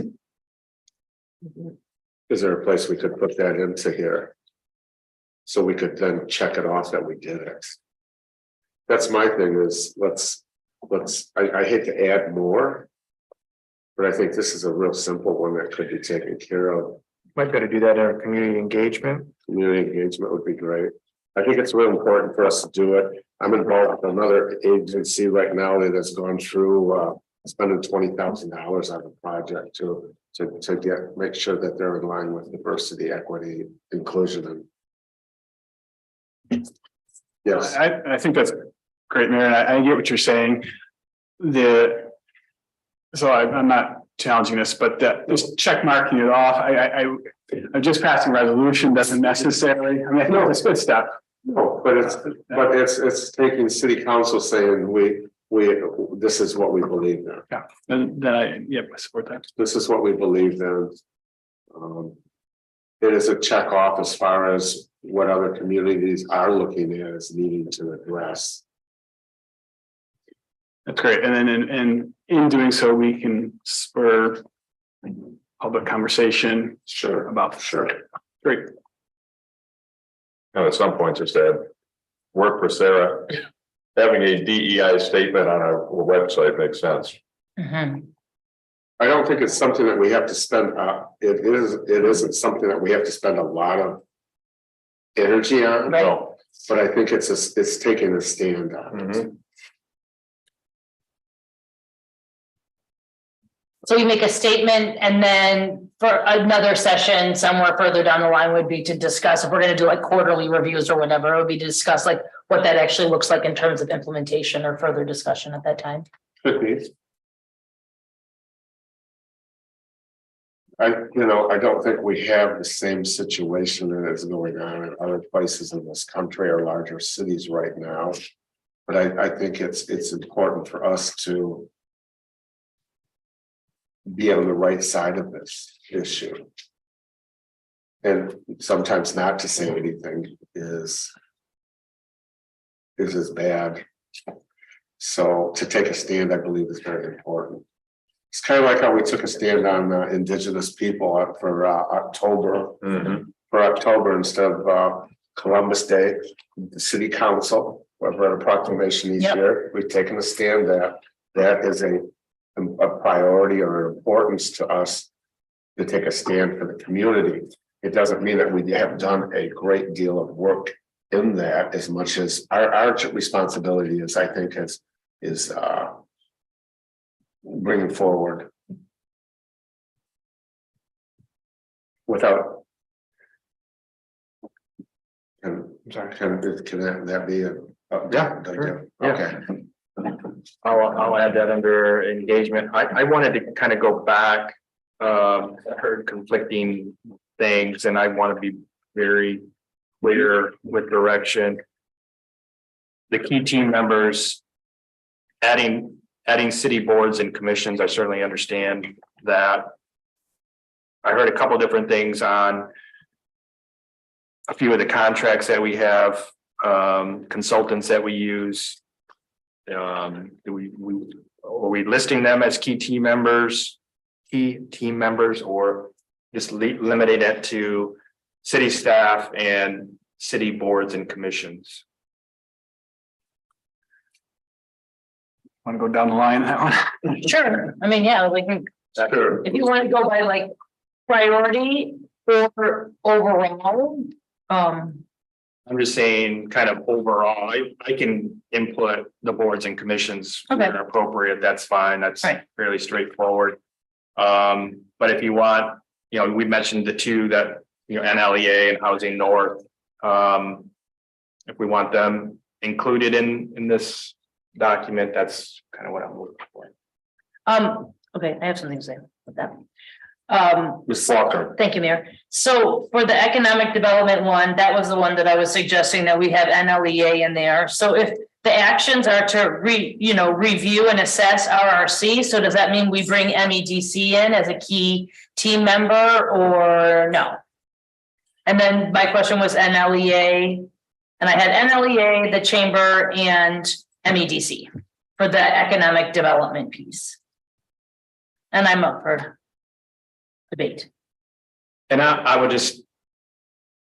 Is there a place we could put that into here? So we could then check it off that we did it. That's my thing is I hate to add more. But I think this is a real simple one that could be taken care of. Might better do that in our community engagement. Community engagement would be great. I think it's really important for us to do it. I'm involved with another agency right now that has gone through spending $20,000 on the project to make sure that they're in line with diversity, equity, inclusion, and yes. I think that's great, Mayor, and I get what you're saying. So I'm not challenging this, but just check marking it off. I'm just passing a resolution doesn't necessarily. I mean, no, it's good stuff. No, but it's taking city council saying this is what we believe in. Yeah, and then I support that. This is what we believe in. It is a check off as far as what other communities are looking at as needing to address. That's great. And then in doing so, we can spur public conversation. Sure. About sure. Great. And at some point, just add work for Sarah. Having a DEI statement on our website makes sense. Mm-hmm. I don't think it's something that we have to spend. It isn't something that we have to spend a lot of energy on. Right. No, but I think it's taking a stand on it. So we make a statement and then for another session somewhere further down the line would be to discuss, if we're gonna do like quarterly reviews or whatever, it would be to discuss like what that actually looks like in terms of implementation or further discussion at that time. Could be. I don't think we have the same situation that is going on in other places in this country or larger cities right now. But I think it's important for us to be on the right side of this issue. And sometimes not to say anything is as bad. So to take a stand, I believe is very important. It's kind of like how we took a stand on Indigenous people for October. For October instead of Columbus Day, the city council, we've read a proclamation each year. We've taken a stand that is a priority or an importance to us to take a stand for the community. It doesn't mean that we have done a great deal of work in that as much as our responsibility is, I think, is bringing forward without. Can that be a? Yeah, sure. Okay. I'll add that under engagement. I wanted to kind of go back. I heard conflicting things and I want to be very clear with direction. The key team members, adding city boards and commissions, I certainly understand that. I heard a couple different things on a few of the contracts that we have, consultants that we use. Are we listing them as key team members, or just limited it to city staff and city boards and commissions? Want to go down the line that one? Sure, I mean, yeah, we can, Sure. if you want to go by like priority or overall, I'm just saying kind of overall, I can input the boards and commissions Okay. where appropriate, that's fine, that's Right. fairly straightforward. But if you want, we mentioned the two that, NLEA and Housing North. If we want them included in this document, that's kind of what I'm looking for. okay, I have something to say about that. Ms. Faulkner. Thank you, Mayor. So for the economic development one, that was the one that I was suggesting that we have NLEA in there. So if the actions are to review and assess RRC, so does that mean we bring MEDC in as a key team member or no? And then my question was NLEA, and I had NLEA, the chamber, and MEDC for the economic development piece. And I'm up for debate. And I would just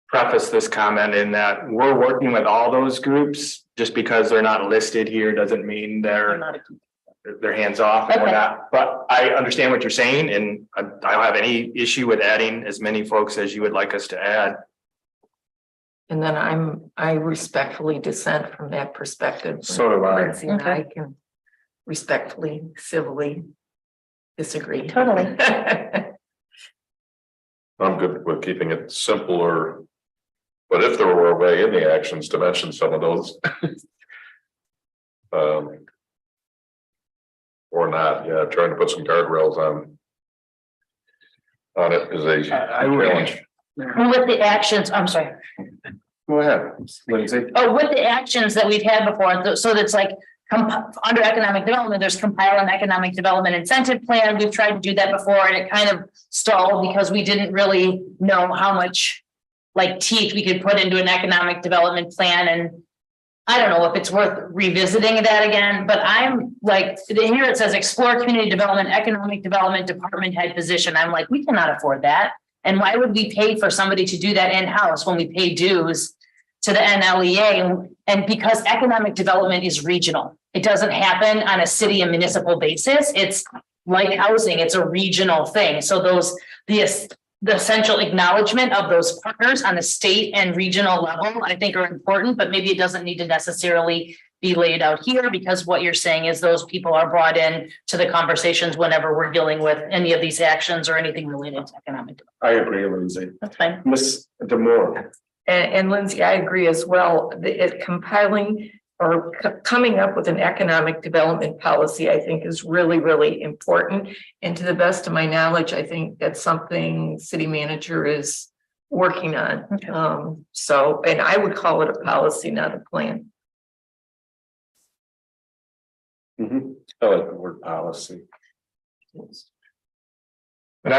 preface this comment in that we're working with all those groups. Just because they're not listed here doesn't mean they're hands off and we're Okay. not. But I understand what you're saying, and I don't have any issue with adding as many folks as you would like us to add. And then I respectfully dissent from that perspective. So do I. Lindsay and I Okay. can respectfully, civilly disagree. Totally. I'm good with keeping it simpler. But if there were a way in the actions to mention some of those. Or not, trying to put some guardrails on it is a challenge. With the actions, I'm sorry. Go ahead, Lindsay. Oh, with the actions that we've had before, so that's like under economic development, there's compile an economic development incentive plan. We've tried to do that before and it kind of stalled because we didn't really know how much like teeth we could put into an economic development plan. And I don't know if it's worth revisiting that again, but I'm like, here it says explore community development, economic development department head position. I'm like, we cannot afford that. And why would we pay for somebody to do that in-house when we pay dues to the NLEA? And because economic development is regional, it doesn't happen on a city and municipal basis. It's like housing, it's a regional thing. So the essential acknowledgement of those partners on the state and regional level, I think are important, but maybe it doesn't need to necessarily be laid out here, because what you're saying is those people are brought in to the conversations whenever we're dealing with any of these actions or anything related to economic. I agree, Lindsay. That's fine. Ms. Demore. And Lindsay, I agree as well. Compiling or coming up with an economic development policy, I think is really, really important. And to the best of my knowledge, I think that's something city manager is working on. Okay. So, and I would call it a policy, not a plan. I like the word policy. But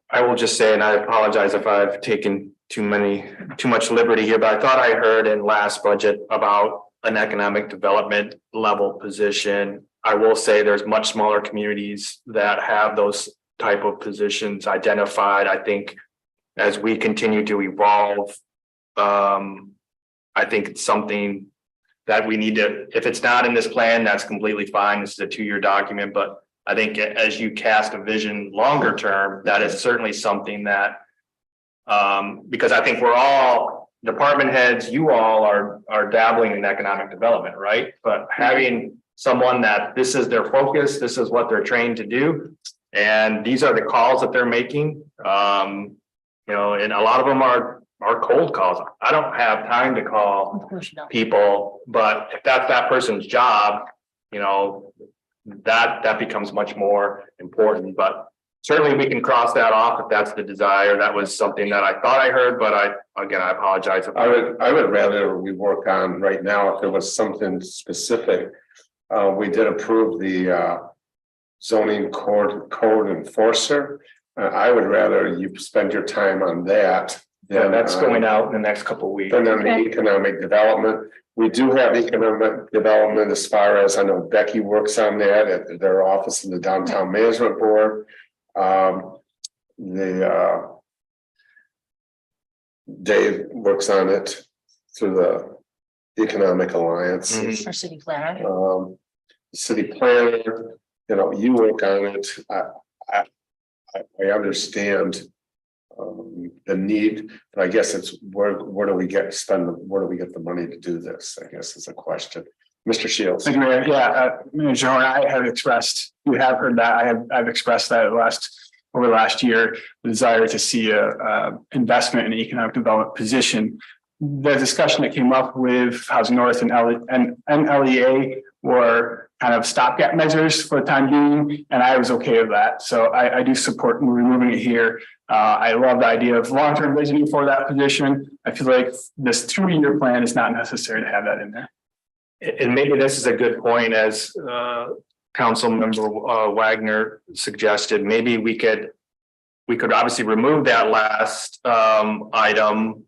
I will just say, and I apologize if I've taken too much liberty here, but I thought I heard in last budget about an economic development level position. I will say there's much smaller communities that have those type of positions identified. I think as we continue to evolve, I think it's something that we need to, if it's not in this plan, that's completely fine. This is a 2-year document, but I think as you cast a vision longer term, that is certainly something that, because I think we're all department heads, you all are dabbling in economic development, right? But having someone that this is their focus, this is what they're trained to do, and these are the calls that they're making. You know, and a lot of them are cold calls. I don't have time to call Of course you don't. people, but if that's that person's job, you know, that becomes much more important. But certainly we can cross that off if that's the desire. That was something that I thought I heard, but I apologize. I would rather we work on right now if there was something specific. We did approve the zoning code enforcer. I would rather you spend your time on that. Yeah, that's going out in the next couple of weeks. And then the economic development. We do have economic development as far as I know Becky works on that at their office in the Downtown Management Board. Dave works on it through the Economic Alliance. Our city planner. City planner, you know, you work on it. I understand the need, but I guess it's where do we get the money to do this? I guess is a question. Mr. Shields. Thank you, Mayor. Yeah, Manager Horn, I have expressed, you have heard that, I've expressed that over last year, the desire to see a investment in economic development position. The discussion that came up with Housing North and NLEA were kind of stopgap measures for the time being, and I was okay with that. So I do support removing it here. I love the idea of long-term visioning for that position. I feel like this 2-year plan is not necessary to have that in there. And maybe this is a good point, as Council Member Wagner suggested. Maybe we could obviously remove that last item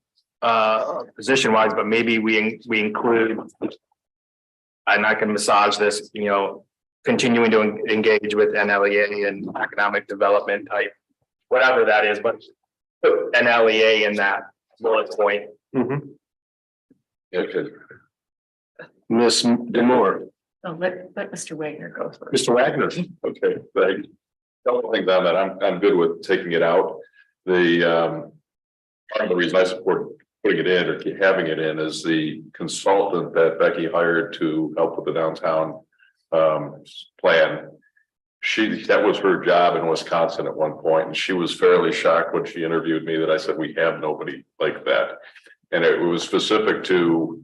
position-wise, but maybe we include. I'm not going to massage this, you know, continuing to engage with NLEA and economic development type, whatever that is, but put NLEA in that bullet point. Okay. Ms. Demore. Let Mr. Wagner go first. Mr. Wagner. Okay, thank you. Couple things on that. I'm good with taking it out. The part of the reason I support putting it in or having it in is the consultant that Becky hired to help with the downtown plan. That was her job in Wisconsin at one point, and she was fairly shocked when she interviewed me that I said we have nobody like that. And it was specific to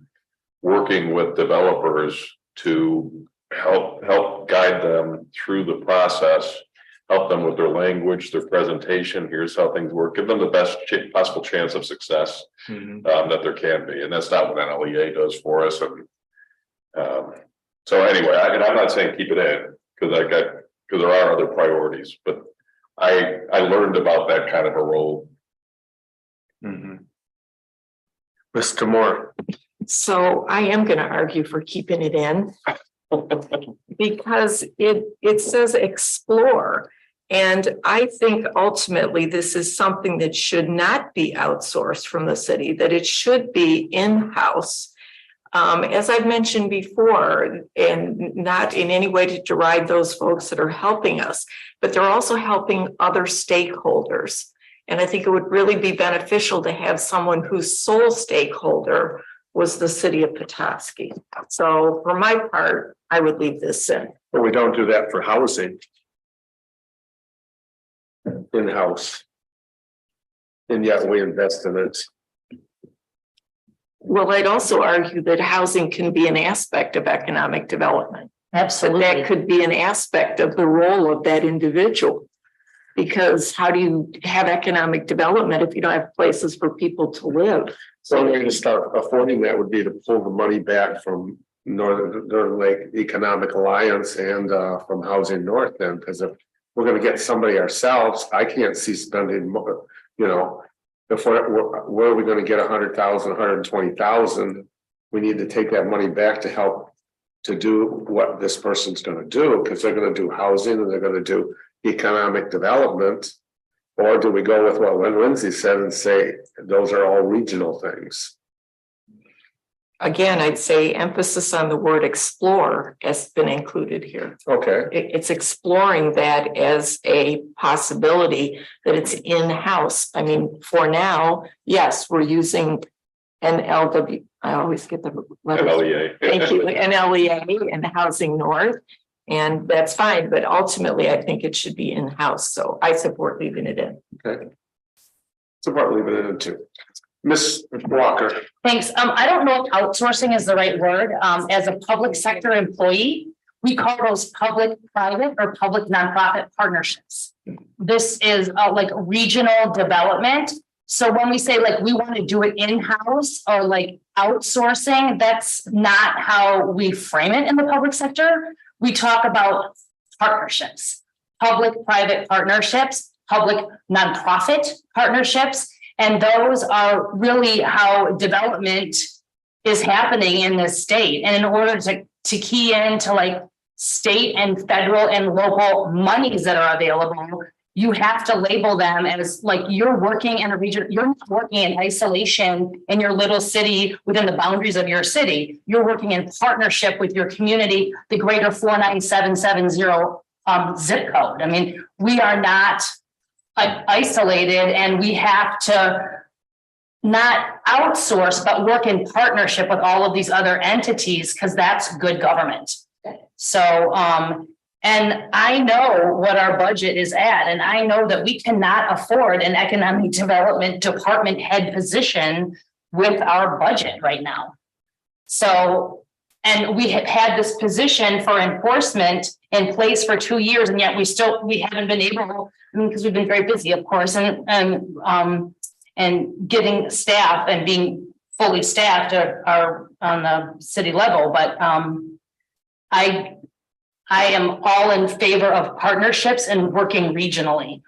working with developers to help guide them through the process, help them with their language, their presentation. Here's how things work. Give them the best possible chance of success that there can be. And that's not what NLEA does for us. And so anyway, I'm not saying keep it in because there are other priorities, but I learned about that kind of a role. Mr. Moore. So I am going to argue for keeping it in because it says explore. And I think ultimately this is something that should not be outsourced from the city, that it should be in-house. As I've mentioned before, and not in any way to deride those folks that are helping us, but they're also helping other stakeholders. And I think it would really be beneficial to have someone whose sole stakeholder was the city of Petoskey. So for my part, I would leave this in. But we don't do that for housing. In-house. And yet we invest in it. Well, I'd also argue that housing can be an aspect of economic development. But Absolutely. that could be an aspect of the role of that individual. Because how do you have economic development if you don't have places for people to live? So the way to start affording that would be to pull the money back from Northern Lake Economic Alliance and from Housing North then, because if we're gonna get somebody ourselves, I can't see spending more, you know. If where are we gonna get 100,000, 120,000? We need to take that money back to help to do what this person's gonna do, because they're gonna do housing and they're gonna do economic development. Or do we go with what Lindsay said and say those are all regional things? Again, I'd say emphasis on the word explore has been included here. Okay, It's exploring that as a possibility that it's in-house. I mean, for now, yes, we're using NLW. I always get the letters. LEA. Thank you, NLEA and Housing North. And that's fine, but ultimately I think it should be in-house. So I support leaving it in. okay. So part leave it in too. Ms. Walker, Thanks. I don't know if outsourcing is the right word. As a public sector employee, we call those public-private or public nonprofit partnerships. This is like regional development. So when we say like we want to do it in-house or like outsourcing, that's not how we frame it in the public sector. We talk about partnerships, public-private partnerships, public nonprofit partnerships. And those are really how development is happening in this state. And in order to key into like state and federal and local monies that are available, you have to label them as like you're working in a region, you're not working in isolation in your little city within the boundaries of your city. You're working in partnership with your community, the greater 49770 zip code. I mean, we are not isolated, and we have to not outsource, but work in partnership with all of these other entities, because that's good government. So, and I know what our budget is at, and I know that we cannot afford an economic development department head position with our budget right now. So, and we have had this position for enforcement in place for 2 years, and yet we haven't been able, I mean, because we've been very busy, of course, and getting staff and being fully staffed are on the city level, but I am all in favor of partnerships and working regionally.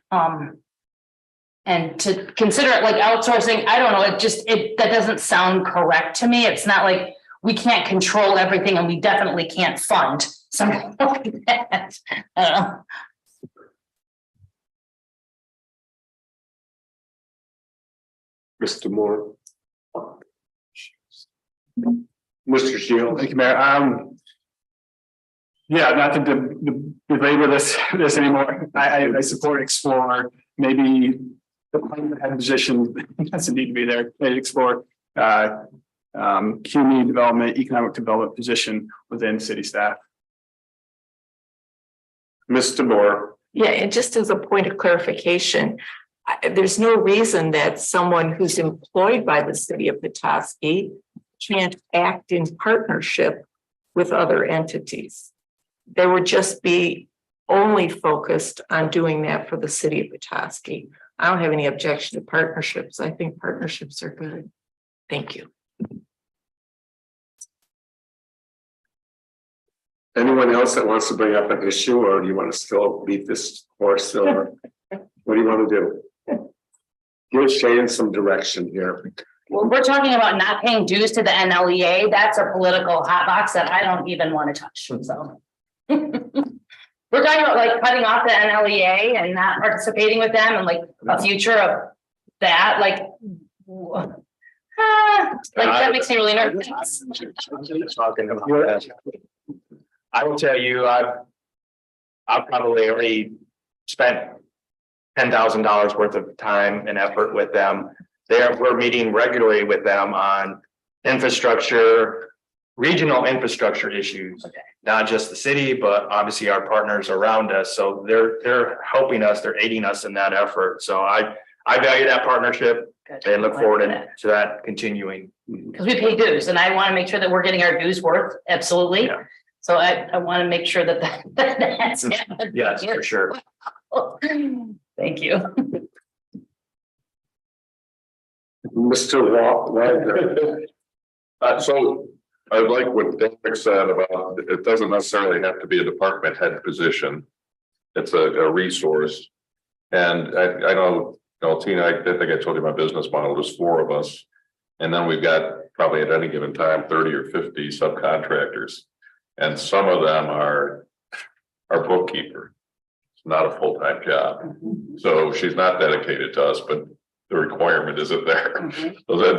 And to consider it like outsourcing, I don't know, that doesn't sound correct to me. It's not like we can't control everything and we definitely can't fund something like that. I don't know. Mr. Moore. Mr. Shield. Thank you, Mayor. Yeah, not to belabor this anymore. I support Explore. Maybe the plan head position doesn't need to be there. Maybe Explore community development, economic development position within city staff. Mr. Moore. Yeah, and just as a point of clarification, there's no reason that someone who's employed by the city of Petoskey can't act in partnership with other entities. They would just be only focused on doing that for the city of Petoskey. I don't have any objection to partnerships. I think partnerships are good. Thank you. Anyone else that wants to bring up an issue, or do you want to still beat this horse, or what do you want to do? Give Shane some direction here. Well, we're talking about not paying dues to the NLEA. That's a political hot box that I don't even want to touch, so. We're talking about like cutting off the NLEA and not participating with them and like a future of that, like that makes me really nervous. Talking about that. I will tell you, I've probably already spent $10,000 worth of time and effort with them. We're meeting regularly with them on infrastructure, regional infrastructure issues. Not just the city, but obviously our partners around us. So they're helping us, they're aiding us in that effort. So I value that partnership and look forward to that continuing. Because we pay dues and I want to make sure that we're getting our dues worth, absolutely. Yeah. So I want to make sure that's. Yes, for sure. Thank you. Mr. Wagner. So I like what Derek said about, it doesn't necessarily have to be a department head position. It's a resource. And I know, Tina, I think I told you my business model, there's 4 of us. And then we've got probably at any given time, 30 or 50 subcontractors. And some of them are our bookkeeper. It's not a full-time job. So she's not dedicated to us, but the requirement isn't there.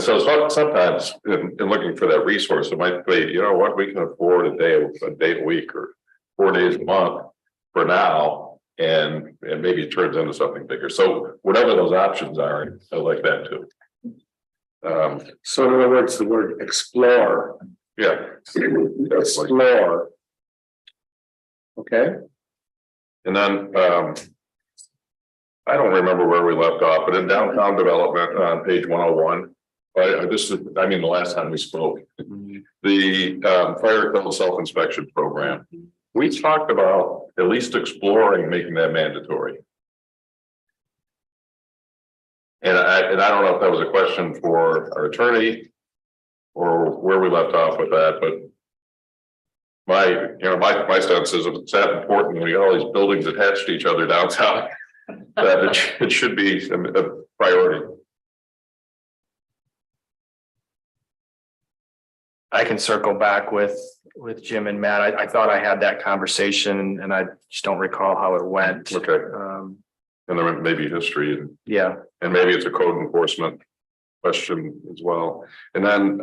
So sometimes in looking for that resource, it might be, you know what, we can afford a day a week or 4 days a month for now. And maybe it turns into something bigger. So whatever those options are, I like that too. So in other words, the word explore. Yeah. Explore. Okay. And then, I don't remember where we left off, but in downtown development on page 101. The last time we spoke, the fire code self-inspection program. We talked about at least exploring making that mandatory. And I don't know if that was a question for our attorney or where we left off with that, but my sense is it's that important when we got all these buildings attached to each other downtown, that it should be a priority. I can circle back with Jim and Matt. I thought I had that conversation and I just don't recall how it went. Okay. And then maybe history and Yeah, maybe it's a code enforcement question as well. And then,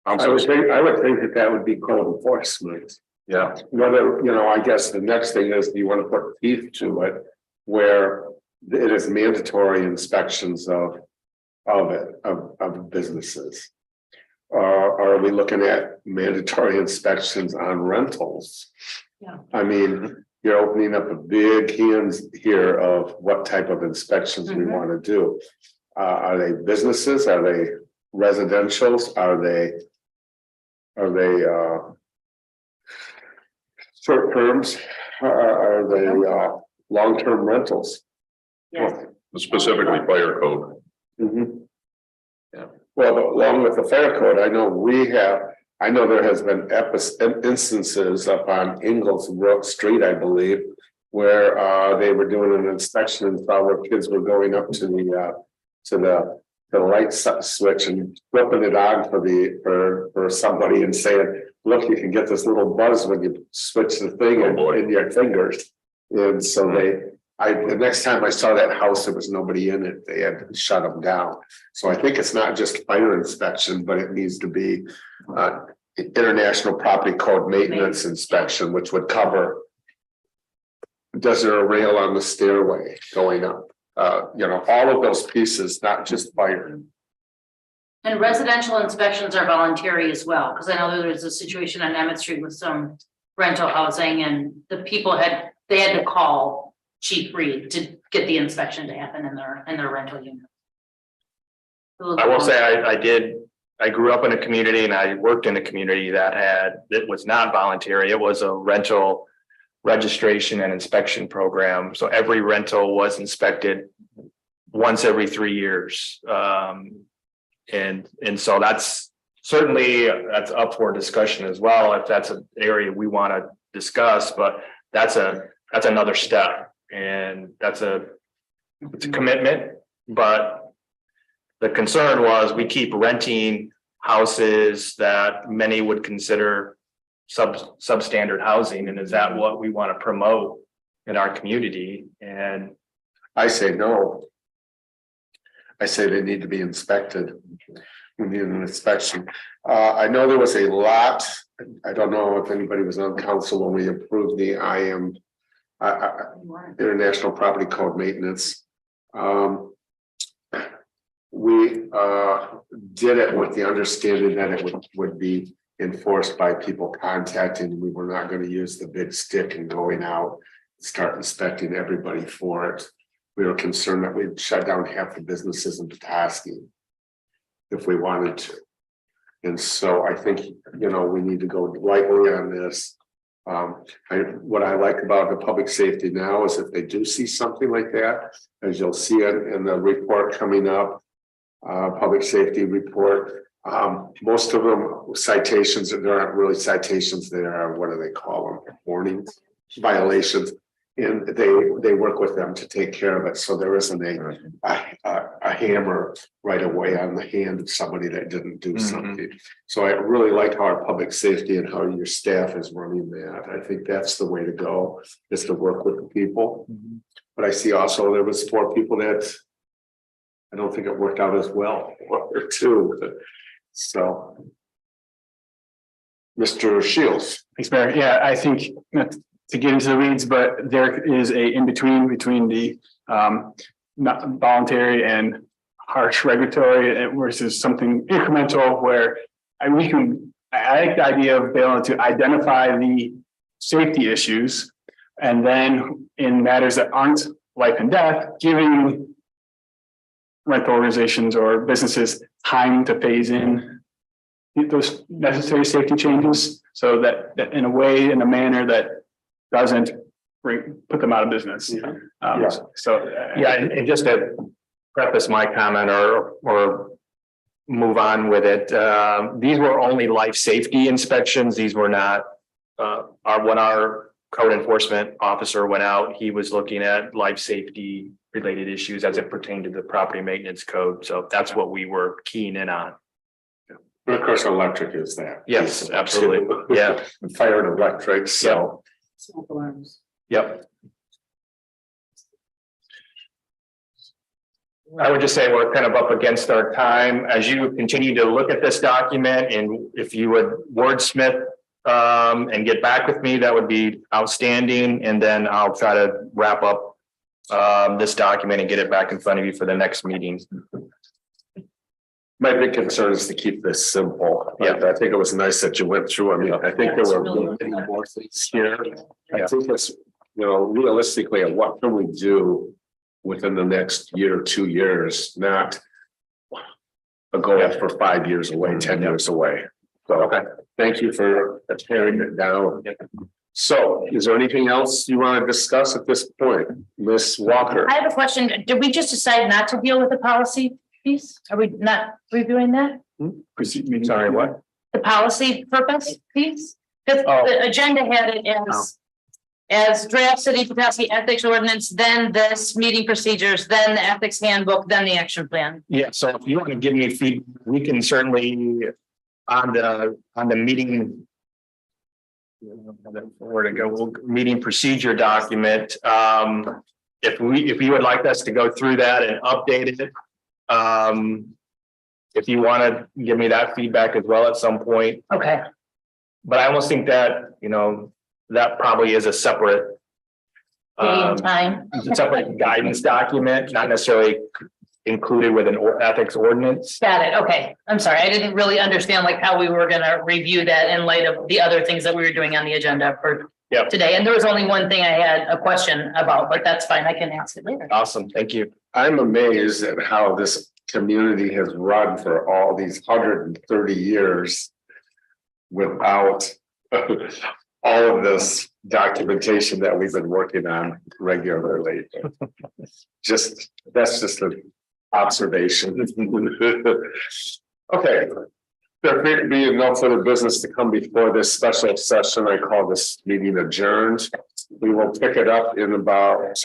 I would think that would be code enforcement. yeah, Whether, I guess the next thing is, do you want to put teeth to it? Where it is mandatory inspections of businesses. Are we looking at mandatory inspections on rentals? Yeah. I mean, you're opening up a big hands here of what type of inspections we want to do. Are they businesses? Are they residentials? Are they short terms? Are they long-term rentals? Yes. specifically fire code. Yeah. Well, but along with the fire code, I know there has been instances up on Ingalls Street, I believe, where they were doing an inspection and saw where kids were going up to the light switch and flipping it on for somebody and saying, look, you can get this little buzz when you switch the thing in your fingers. And so the next time I saw that house, there was nobody in it. They had to shut them down. So I think it's not just fire inspection, but it needs to be international property code maintenance inspection, which would cover. Does there a rail on the stairway going up? All of those pieces, not just fire. And residential inspections are voluntary as well, because I know there was a situation on Emmett Street with some rental housing and the people had to call Chief Reed to get the inspection to happen in their rental unit. I will say I grew up in a community and I worked in a community that was not voluntary. It was a rental registration and inspection program. So every rental was inspected once every 3 years. And so that's up for discussion as well, if that's an area we want to discuss, but that's another step. And it's a commitment, but the concern was we keep renting houses that many would consider substandard housing. And is that what we want to promote in our community? And I say no. I say they need to be inspected. We need an inspection. I know there was a lot. I don't know if anybody was on council when we approved the International Property Code Maintenance. we did it with the understanding that it would be enforced by people contacting. We were not going to use the big stick and going out, start inspecting everybody for it. We were concerned that we'd shut down half the businesses in Petoskey if we wanted to. And so I think, you know, we need to go lightly on this. What I like about the public safety now is if they do see something like that, as you'll see it in the report coming up, public safety report, most of them citations, and there aren't really citations, there are, what do they call them, warnings, violations. And they work with them to take care of it. So there isn't a hammer right away on the hand of somebody that didn't do something. So I really like how our public safety and how your staff is running that. I think that's the way to go, is to work with the people. But I see also there was 4 people that I don't think it worked out as well, or 2. So. Mr. Shields. Thanks, Mayor. Yeah, I think not to get into the weeds, but there is a in between the not voluntary and harsh regulatory versus something incremental where I like the idea of being able to identify the safety issues, and then in matters that aren't life and death, giving rental organizations or businesses time to phase in those necessary safety changes, so that in a way, in a manner that doesn't put them out of business. And just to preface my comment or move on with it, these were only life safety inspections. These were not, when our code enforcement officer went out, he was looking at life safety related issues as it pertained to the property maintenance code. So that's what we were keying in on. But of course, electric is that. Yes, absolutely. Yeah. Fire and electric, so. Smoke alarms. Yep. I would just say we're kind of up against our time. As you continue to look at this document, and if you would wordsmith and get back with me, that would be outstanding. And then I'll try to wrap up this document and get it back in front of you for the next meeting. My big concern is to keep this simple. Yeah. I think it was nice that you went through. I mean, I think there were many more things here. I think it's, you know, realistically, what can we do within the next year or 2 years, not a goal for 5 years away, 10 years away. So, okay, thank you for tearing it down. So is there anything else you want to discuss at this point? Ms. Walker? I have a question. Did we just decide not to deal with the policy piece? Are we not reviewing that? Sorry, what? The policy purpose piece? Because the agenda had it as draft city Petoskey ethics ordinance, then this meeting procedures, then the ethics handbook, then the action plan. Yeah, so if you want to give me feedback, we can certainly on the meeting. Where to go, meeting procedure document. If you would like us to go through that and update it. If you want to give me that feedback as well at some point. Okay. But I almost think that, you know, that probably is a separate. Time. Separate guidance document, not necessarily included with an ethics ordinance. Got it. Okay. I'm sorry. I didn't really understand like how we were going to review that in light of the other things that we were doing on the agenda for today. And there was only one thing I had a question about, but that's fine. I can ask it later. Awesome. Thank you. I'm amazed at how this community has run for all these 130 years without all of this documentation that we've been working on regularly. That's just an observation. Okay. There appear to be enough other business to come before this special session. I call this meeting adjourned. We will pick it up in about